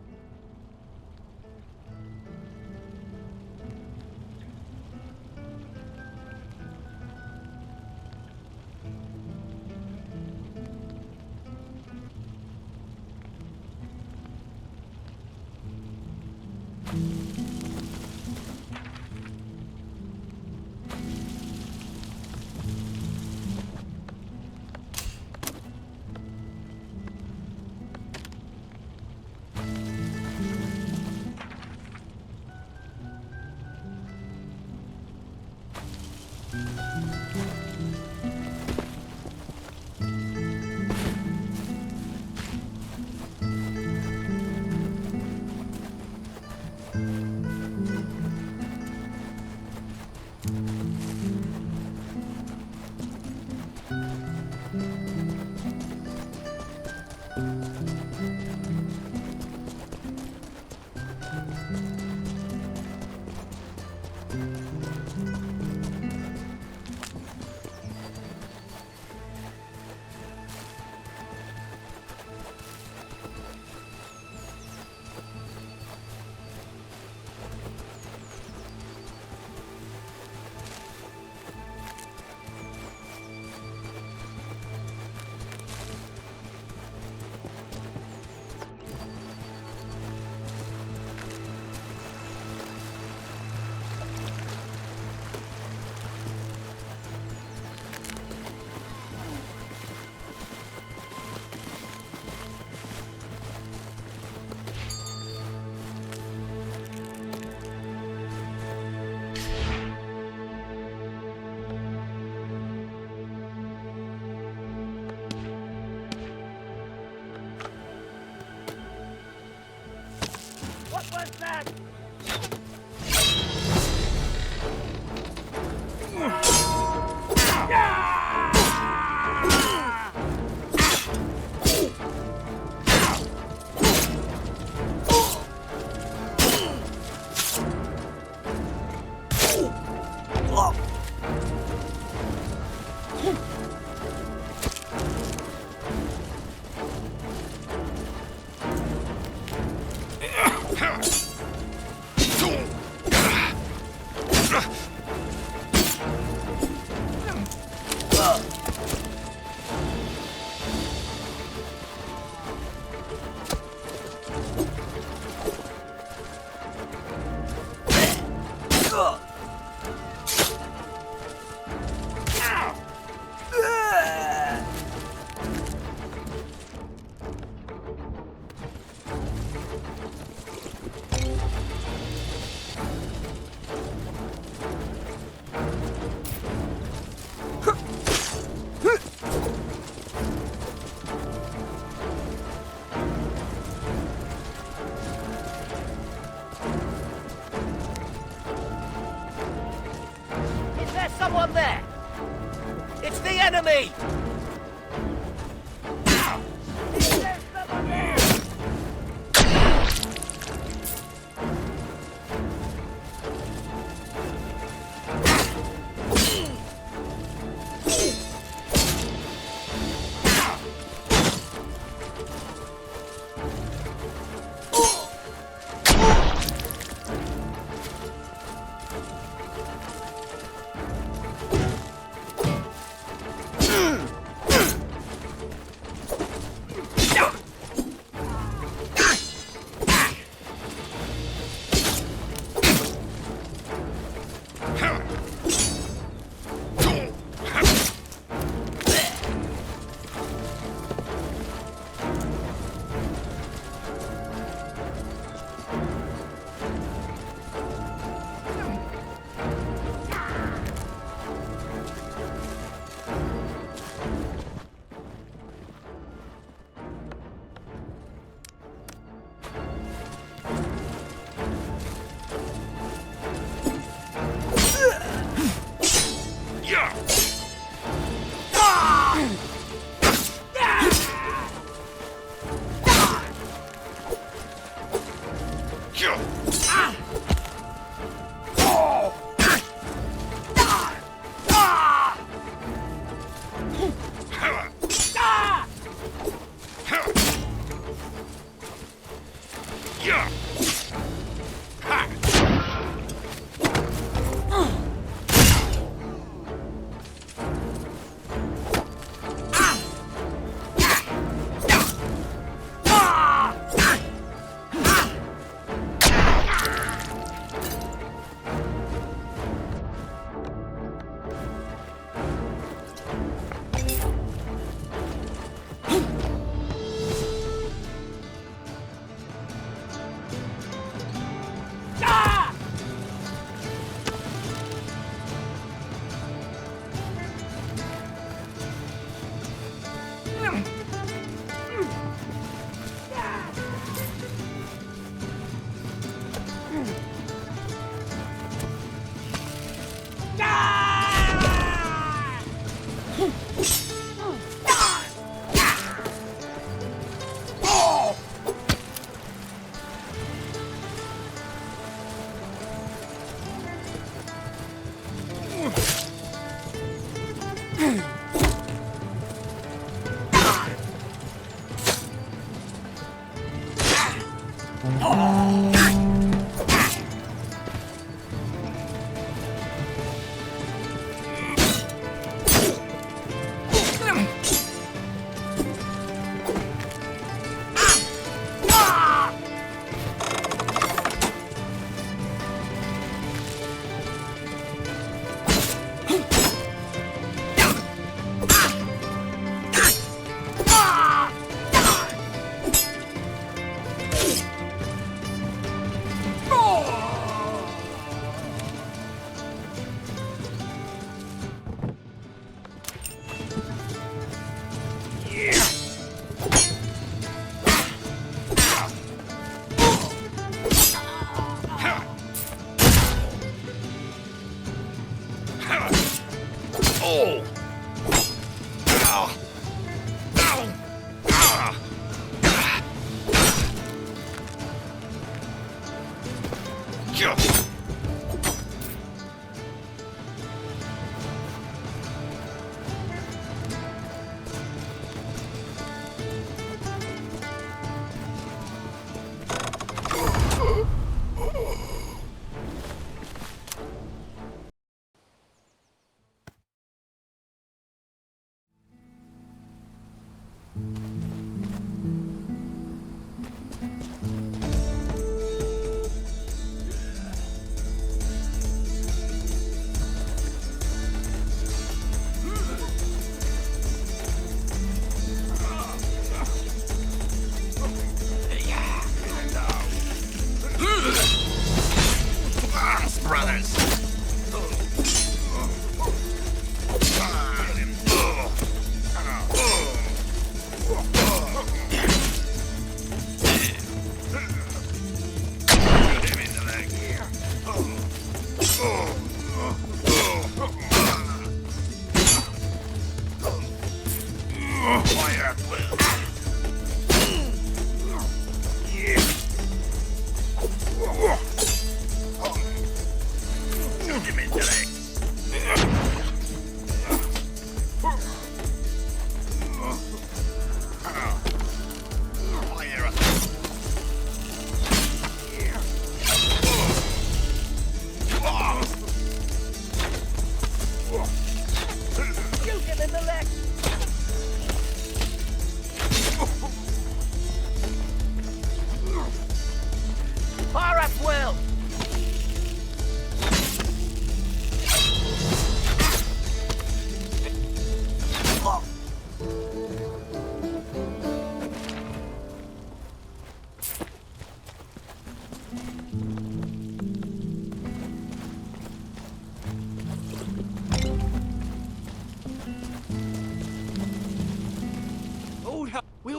It's the enemy!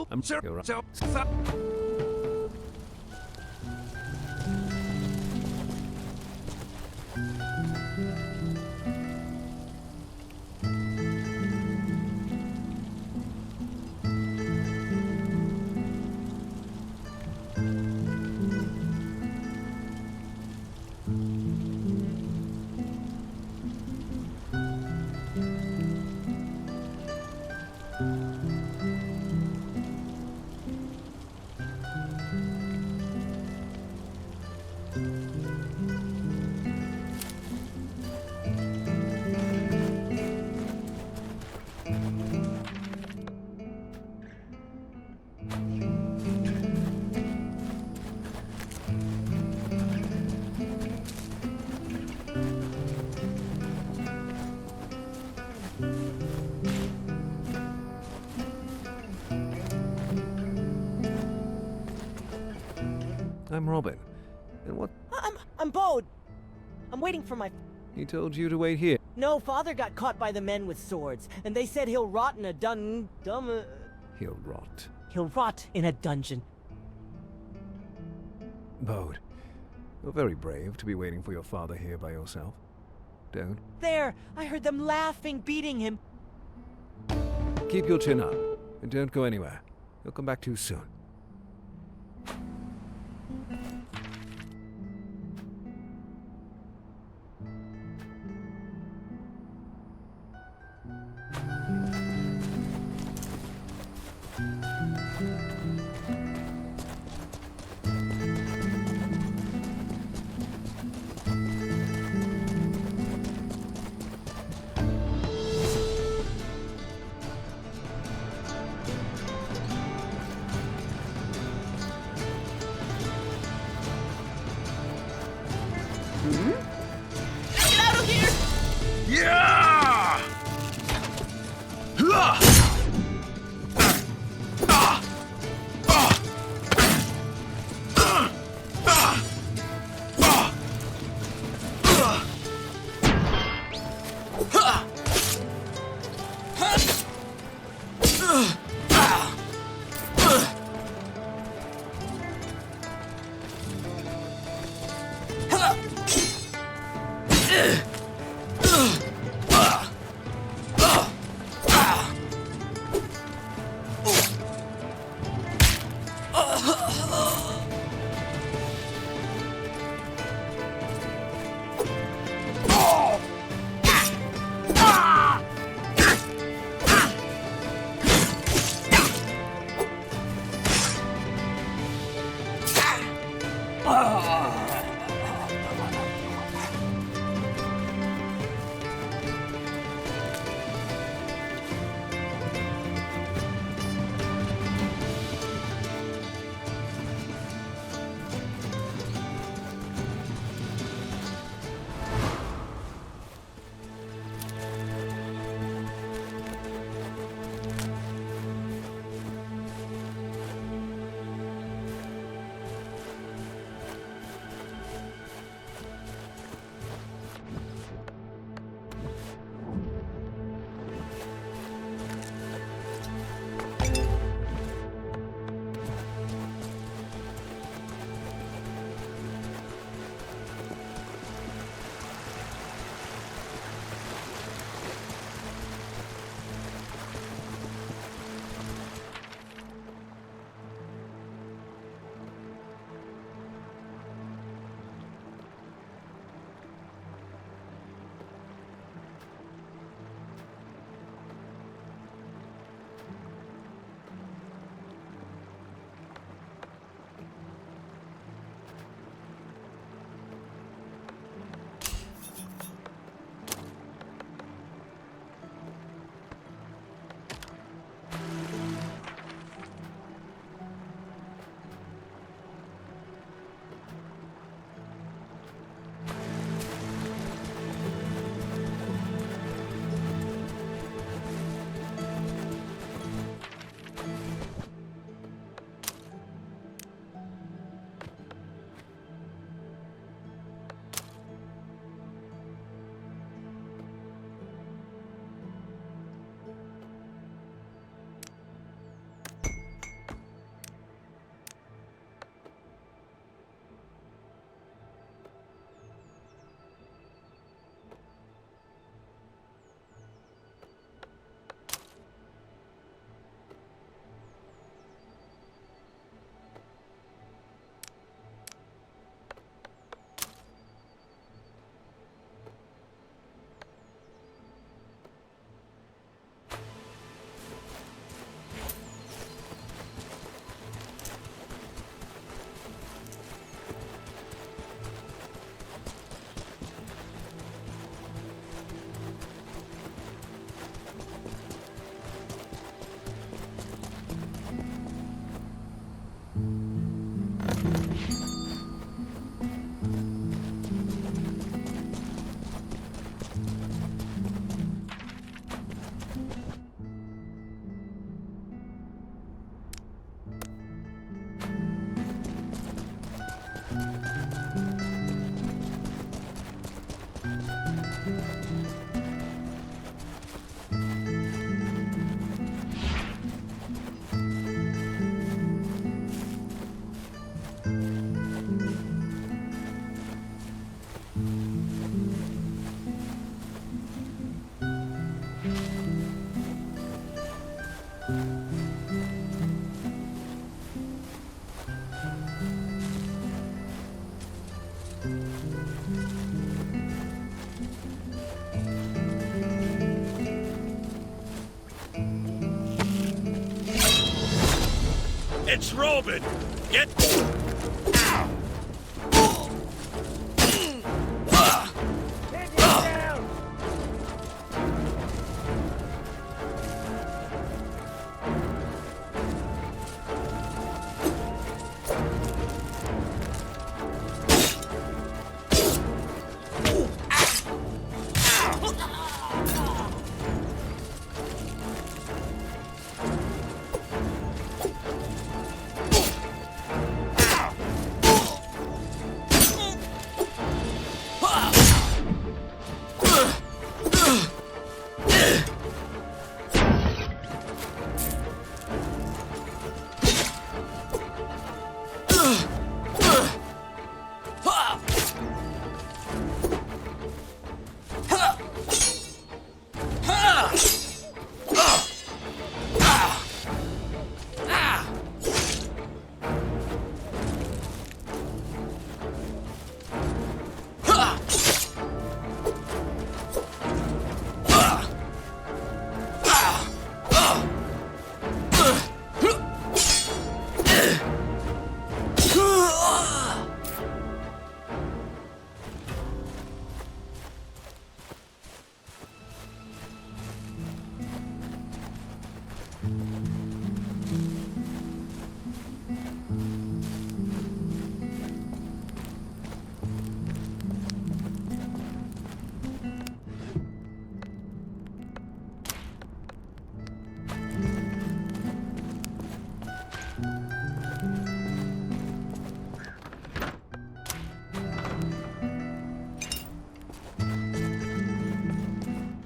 Will, sir, You're right. so, I'm Robin. And what? I'm Bode. I'm waiting for my... He told you to wait here. No, father got caught by the men with swords, and they said he'll rot in a He'll rot. He'll rot in a dungeon. Bode, you're very brave to be waiting for your father here by yourself. Don't. There! I heard them laughing, beating him. Keep your chin up, and don't go anywhere. He'll come back too soon. It's Robin! Get...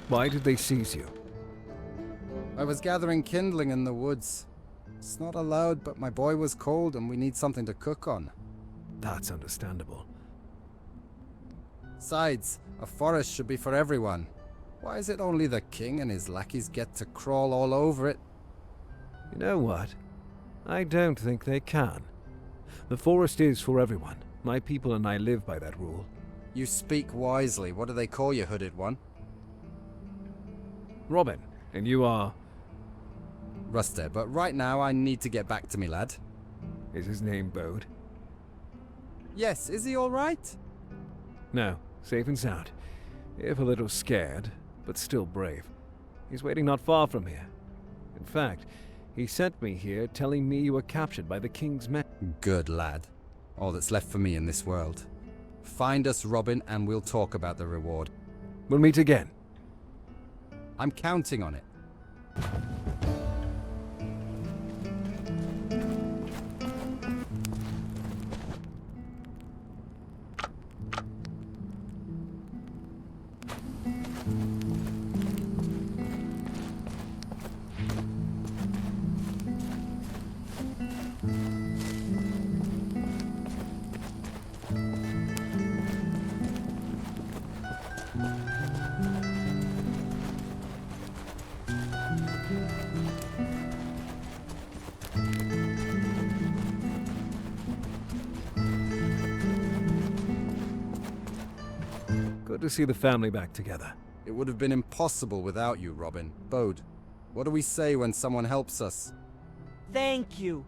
Why did they seize you? I was gathering kindling in the woods. It's not allowed, but my boy was cold and we need something to cook on. That's understandable. Besides, a forest should be for everyone. Why is it only the king and his lackeys get to crawl all over it? You know what? I don't think they can. The forest is for everyone. My people and I live by that rule. You speak wisely. What do they call you, hooded one? Robin, and you are... Rusted, but right now I need to get back to me, lad. Is his name Bode? Yes, is he alright? No, safe and sound. If a little scared, but still brave. He's waiting not far from here. In fact, he sent me here telling me you were captured by the king's men. Good lad. All that's left for me in this world. Find us, Robin, and we'll talk about the reward. We'll meet again. I'm counting on it. Good to see the family back together. It would have been impossible without you, Robin. Bode, what do we say when someone helps us? Thank you.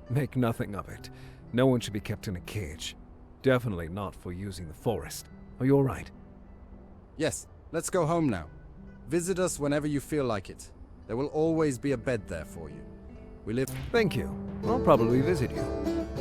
Make nothing of it. No one should be kept in a cage. Definitely not for using the forest. Are you alright? Yes, let's go home now. Visit us whenever you feel like it. There will always be a bed there for you. We live... Thank you. I'll probably visit you.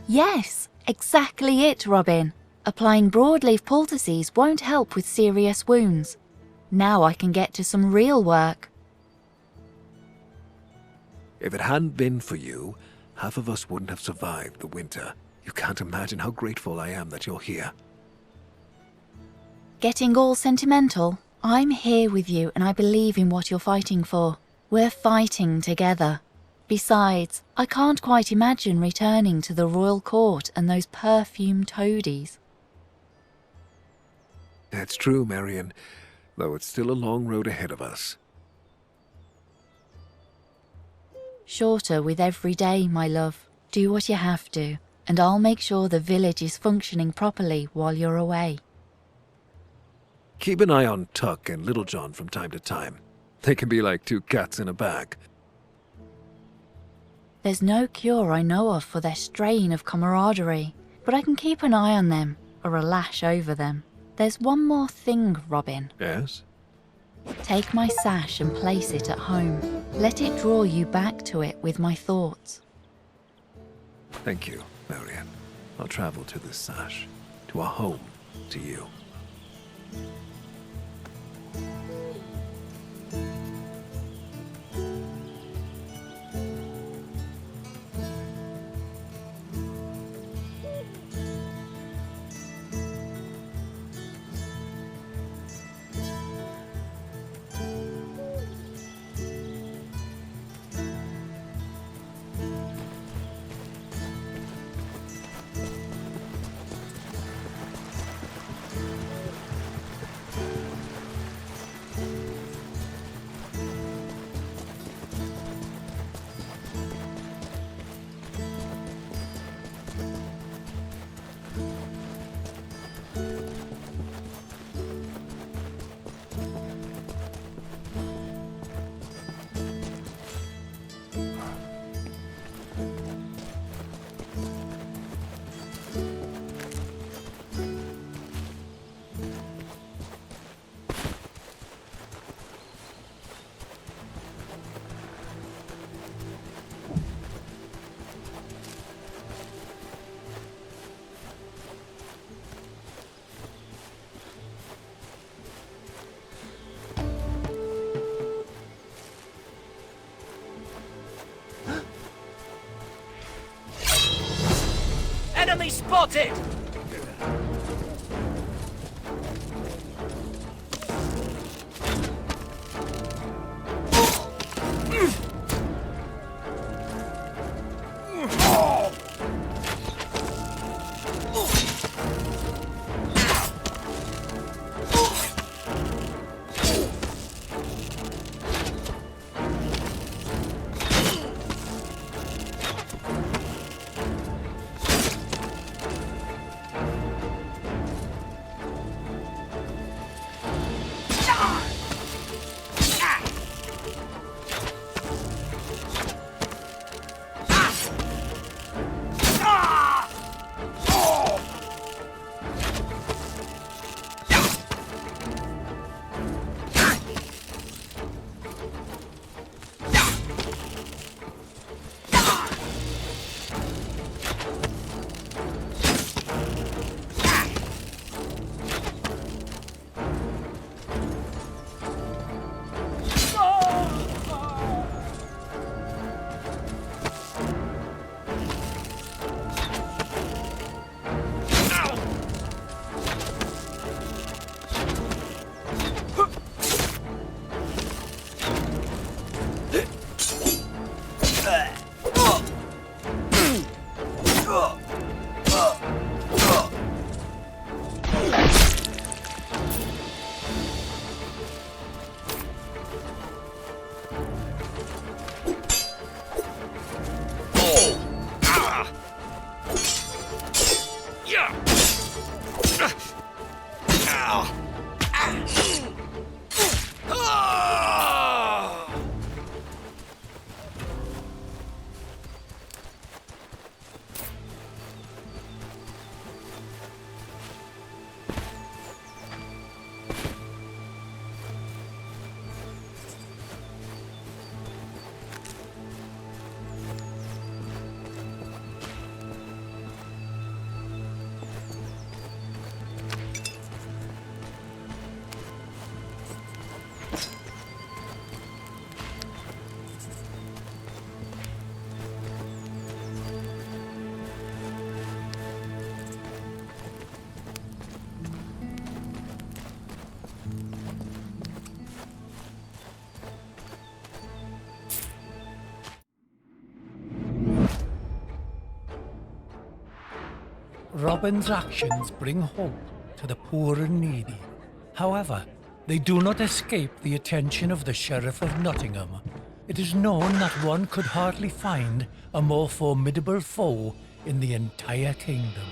Yes, exactly it, Robin. Applying broadleaf poultices won't help with serious wounds. Now I can get to some real work. If it hadn't been for you, half of us wouldn't have survived the winter. You can't imagine how grateful I am that you're here. Getting all sentimental? I'm here with you and I believe in what you're fighting for. We're fighting together. Besides, I can't quite imagine returning to the royal court and those perfumed toadies. That's true, Marion, though it's still a long road ahead of us. Shorter with every day, my love. Do what you have to, and I'll make sure the village is functioning properly while you're away. Keep an eye on Tuck and Little John from time to time. They can be like two cats in a bag. There's no cure I know of for their strain of camaraderie, but I can keep an eye on them, or a lash over them. There's one more thing, Robin. Yes? Take my sash and place it at home. Let it draw you back to it with my thoughts. Thank you, Marion. I'll travel to this sash, to a home, to you. Enemy spotted! Robin's actions bring hope to the poor and needy. However, they do not escape the attention of the Sheriff of Nottingham. It is known that one could hardly find a more formidable foe in the entire kingdom.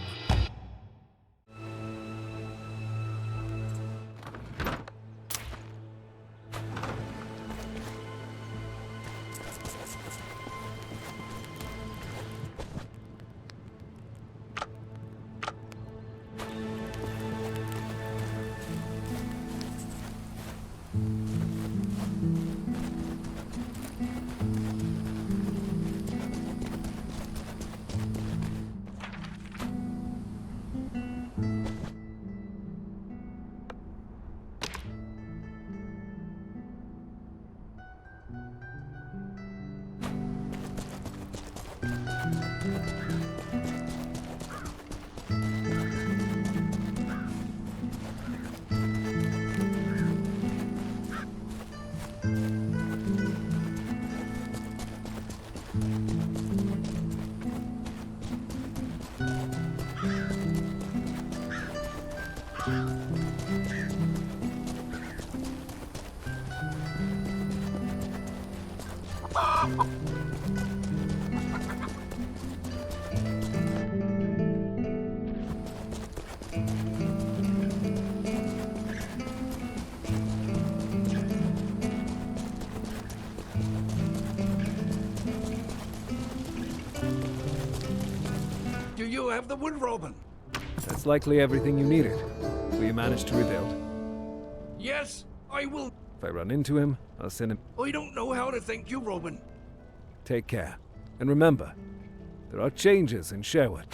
Do you have the wood, Robin? That's likely everything you needed. Will you manage to rebuild? Yes, I will. If I run into him, I'll send him. I don't know how to thank you, Robin. Take care. And remember, there are changes in Sherwood.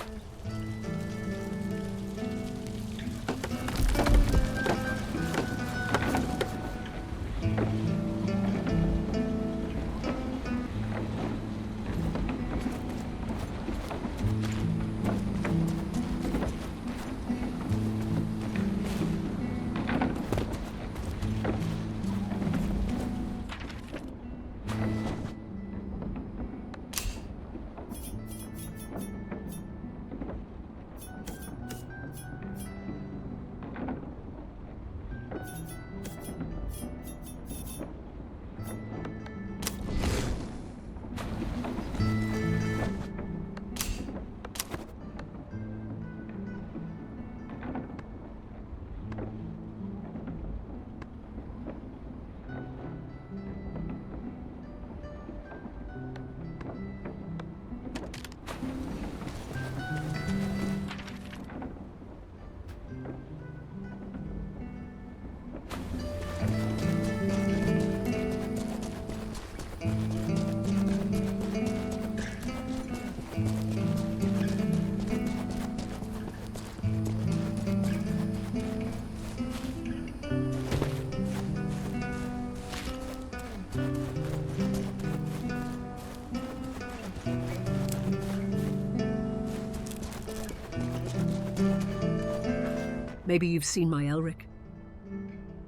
Maybe you've seen my Elric.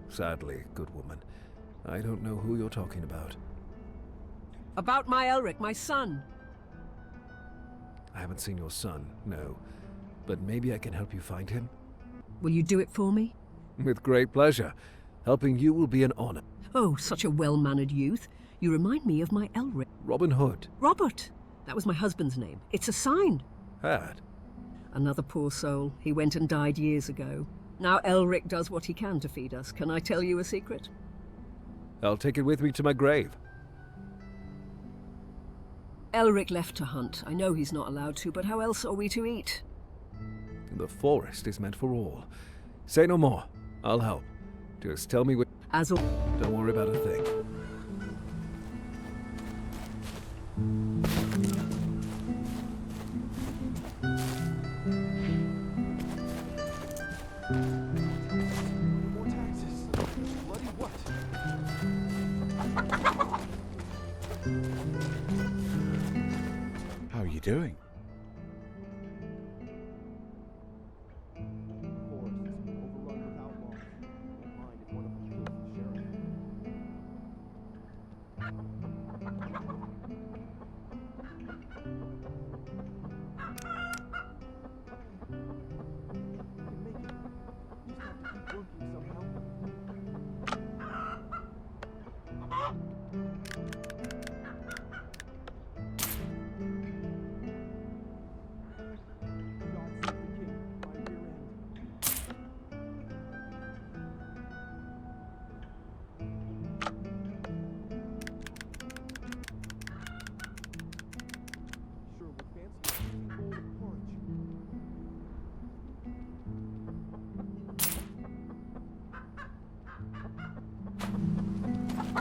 Sadly, good woman, I don't know who you're talking about. About my Elric, my son. I haven't seen your son, no. But maybe I can help you find him? Will you do it for me? With great pleasure. Helping you will be an honor. Oh, such a well-mannered youth. You remind me of my Elric. Robin Hood. Robert! That was my husband's name. It's a sign. Had. Another poor soul. He went and died years ago. Now Elric does what he can to feed us. Can I tell you a secret? I'll take it with me to my grave. Elric left to hunt. I know he's not allowed to, but how else are we to eat? The forest is meant for all. Say no more. I'll help. Just tell me what... As al- Don't worry about a thing. More taxes. Bloody what? How are you doing?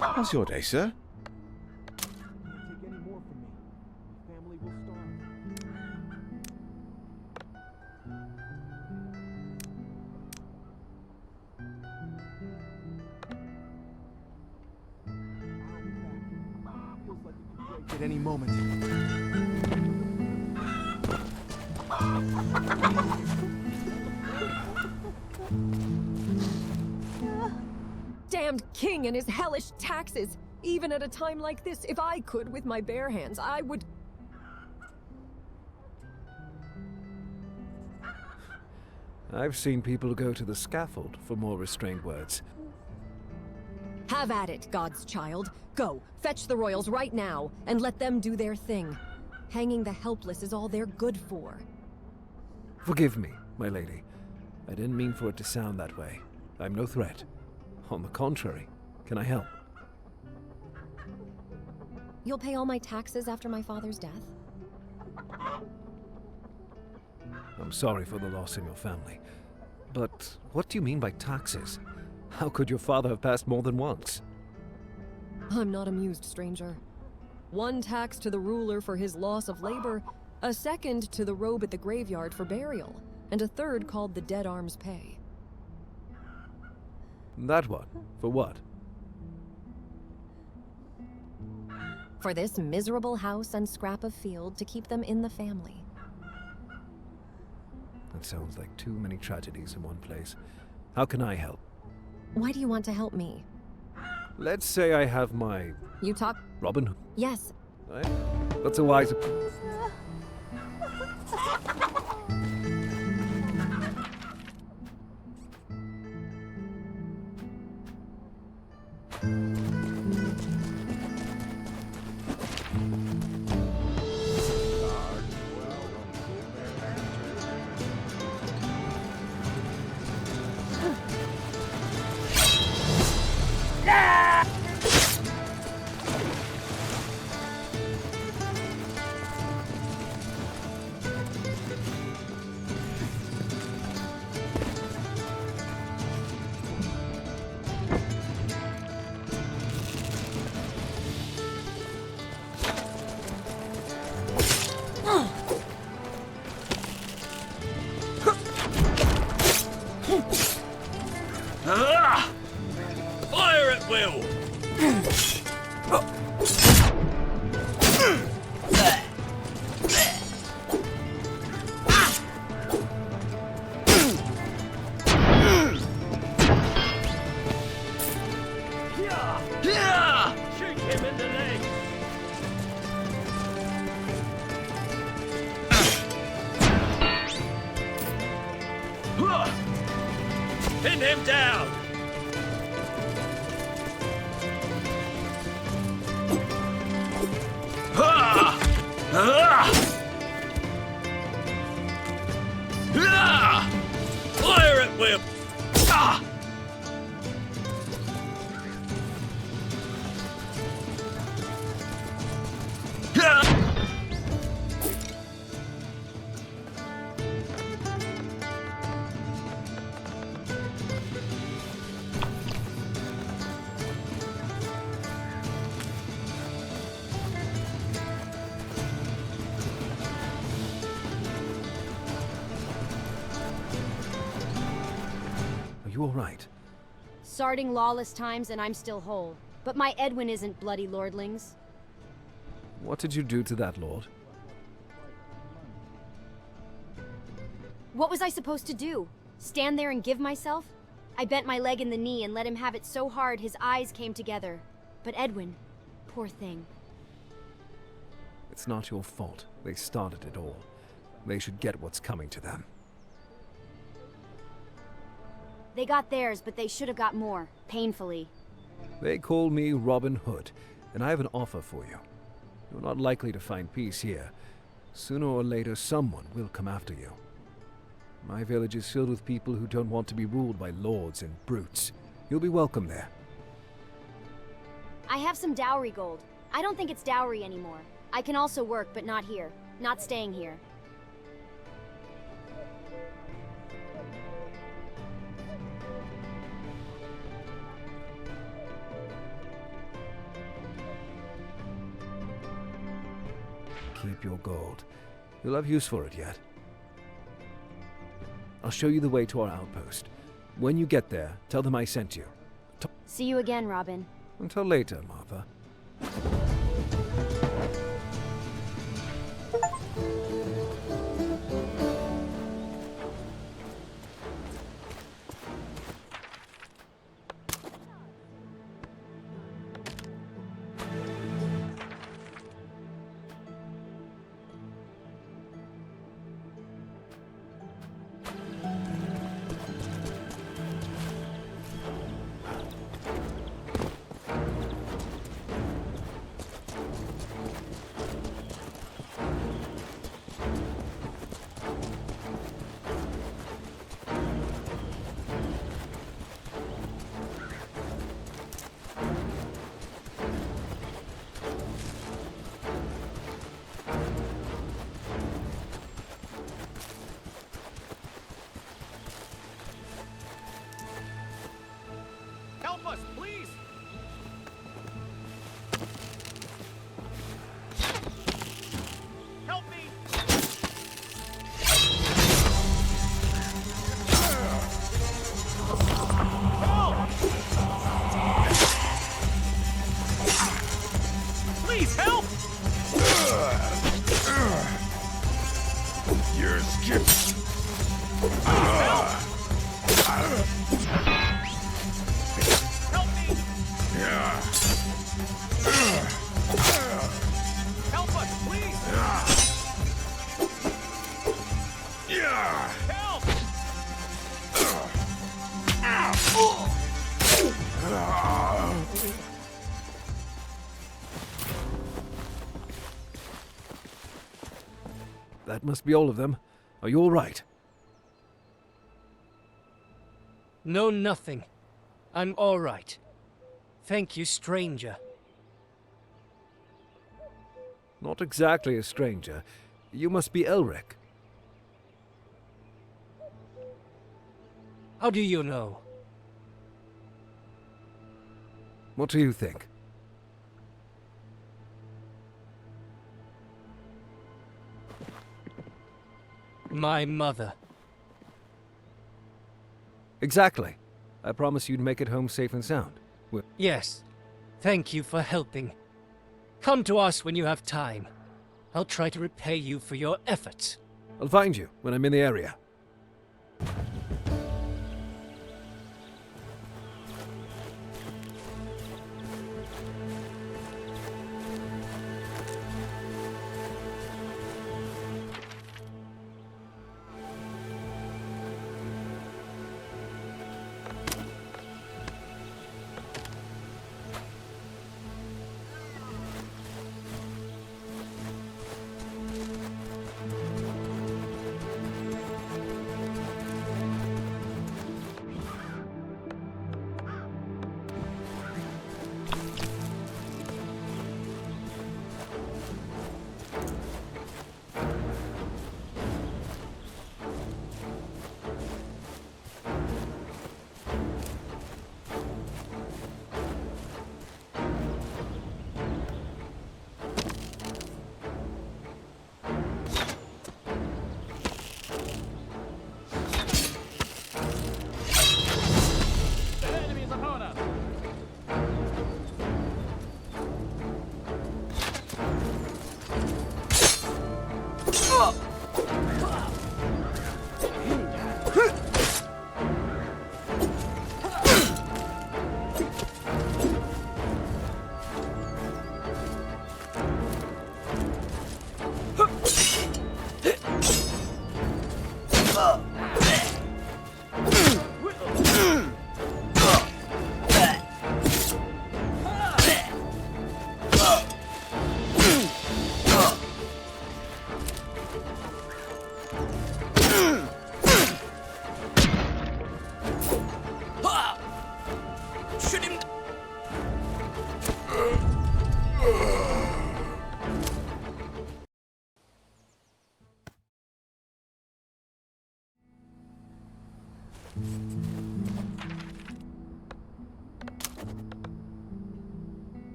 How's your day, sir? Take any more from me. My family will starve. Feels like it could break at any moment. Damned king and his hellish taxes! Even at a time like this, if I could with my bare hands, I would... I've seen people go to the scaffold for more restrained words. Have at it, God's child. Go, fetch the royals right now, and let them do their thing. Hanging the helpless is all they're good for. Forgive me, my lady. I didn't mean for it to sound that way. I'm no threat. On the contrary, can I help? You'll pay all my taxes after my father's death? I'm sorry for the loss in your family. But what do you mean by taxes? How could your father have passed more than once? I'm not amused, stranger. One tax to the ruler for his loss of labor, a second to the robe at the graveyard for burial, and a third called the dead arms pay. That one? For what? For this miserable house and scrap of field to keep them in the family. That sounds like too many tragedies in one place. How can I help? Why do you want to help me? Let's say I have my... You talk... Robin Hood. Yes. That's a wise... Fire at will! Shoot him in the leg! Pin him down! Fire at will! Are you all right? Starting lawless times and I'm still whole. But my Edwin isn't bloody lordlings. What did you do to that lord? What was I supposed to do? Stand there and give myself? I bent my leg in the knee and let him have it so hard his eyes came together. But Edwin, poor thing. It's not your fault. They started it all. They should get what's coming to them. They got theirs, but they should have got more. Painfully. They call me Robin Hood, and I have an offer for you. You're not likely to find peace here. Sooner or later, someone will come after you. My village is filled with people who don't want to be ruled by lords and brutes. You'll be welcome there. I have some dowry gold. I don't think it's dowry anymore. I can also work, but not here. Not staying here. Keep your gold. You'll have use for it yet. I'll show you the way to our outpost. When you get there, tell them I sent you. See you again, Robin. Until later, Martha. Help us, please! Help me! Help! Please help! You're skipped. Help me! Yeah. Help us, please! Yeah. Help! That must be all of them. Are you all right? No, nothing. I'm all right. Thank you, stranger. Not exactly a stranger. You must be Elric. How do you know? What do you think? My mother. Exactly. I promise you'd make it home safe and sound. Yes. Thank you for helping. Come to us when you have time. I'll try to repay you for your efforts. I'll find you when I'm in the area.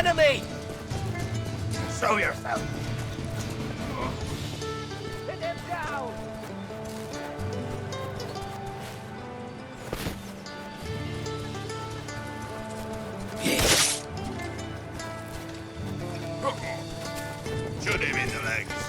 enemy! Show yourself. Hit him down! Shoot him in the legs.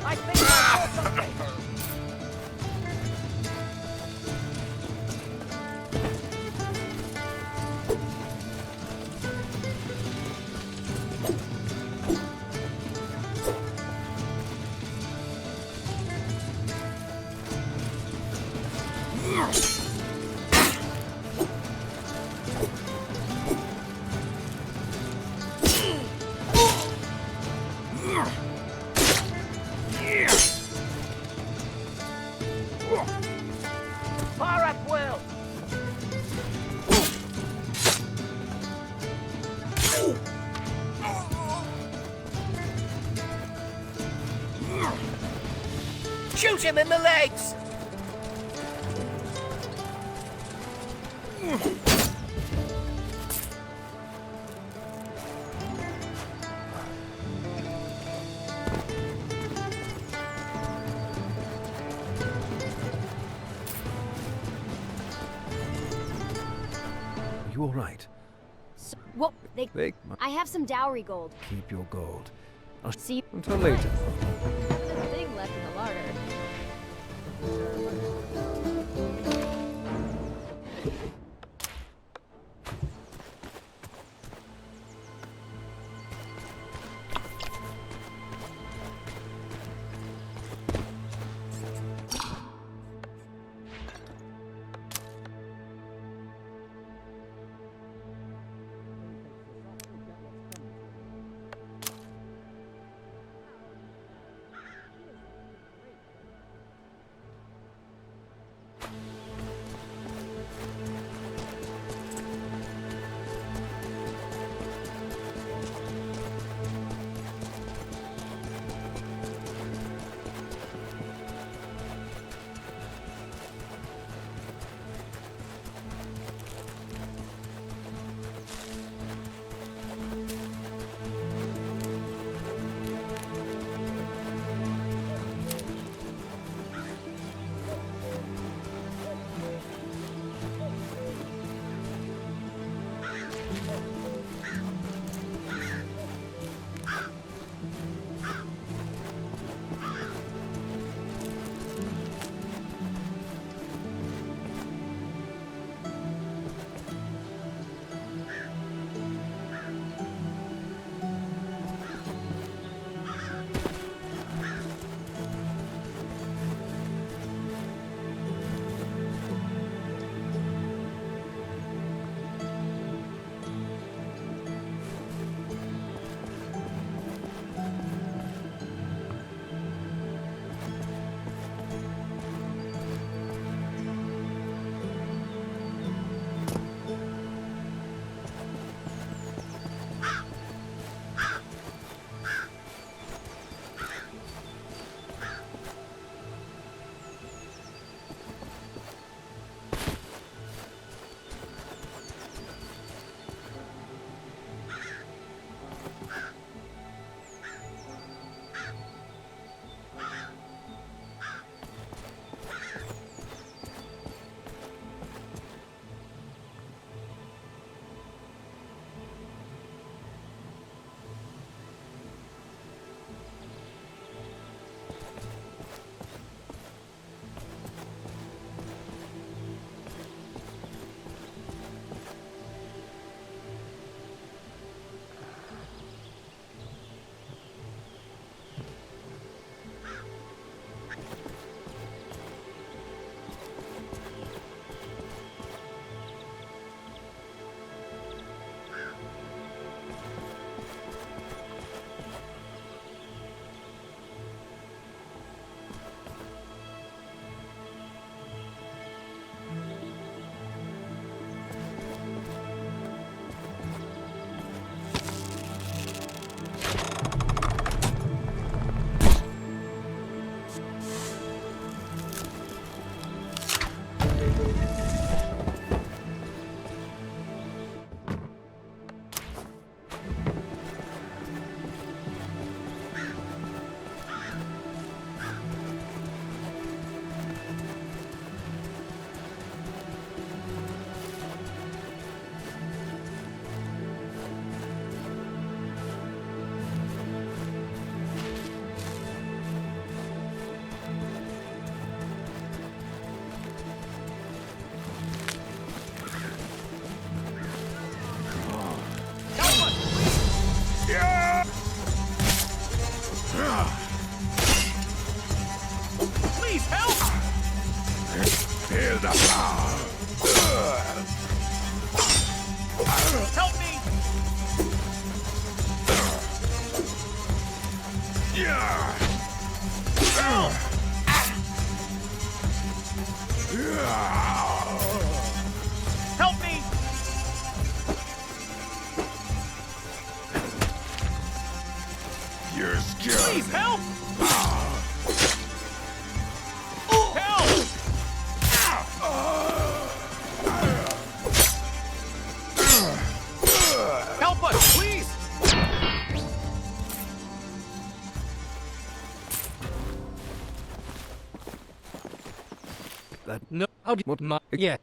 I think I saw something! Fire up, Will! Shoot him in the legs! Are you all right? Well, Take my... I have some dowry gold. Keep your gold. I'll See you until later. Thing left in the larder. You're scared. Please, help! Help us, please! That No, how do you... Yeah.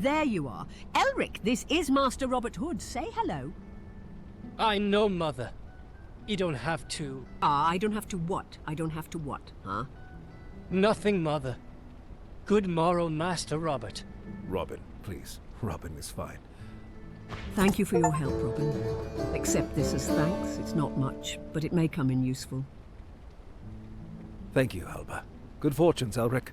There you are. Elric, this is Master Robert Hood. Say hello. I know, Mother. You don't have to... I don't have to what? I don't have to what, huh? Nothing, Mother. Good morrow, Master Robert. Robin, please. Robin is fine. Thank you for your help, Robin. Accept this as thanks. It's not much, but it may come in useful. Thank you, Alba. Good fortunes, Elric.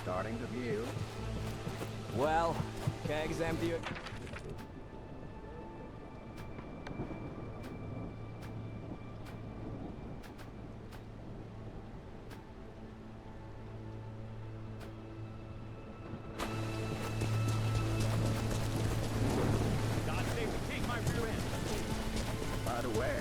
Starting to view. Well, kegs empty. God save the king, my rear end. By the way.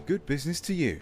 Good business to you.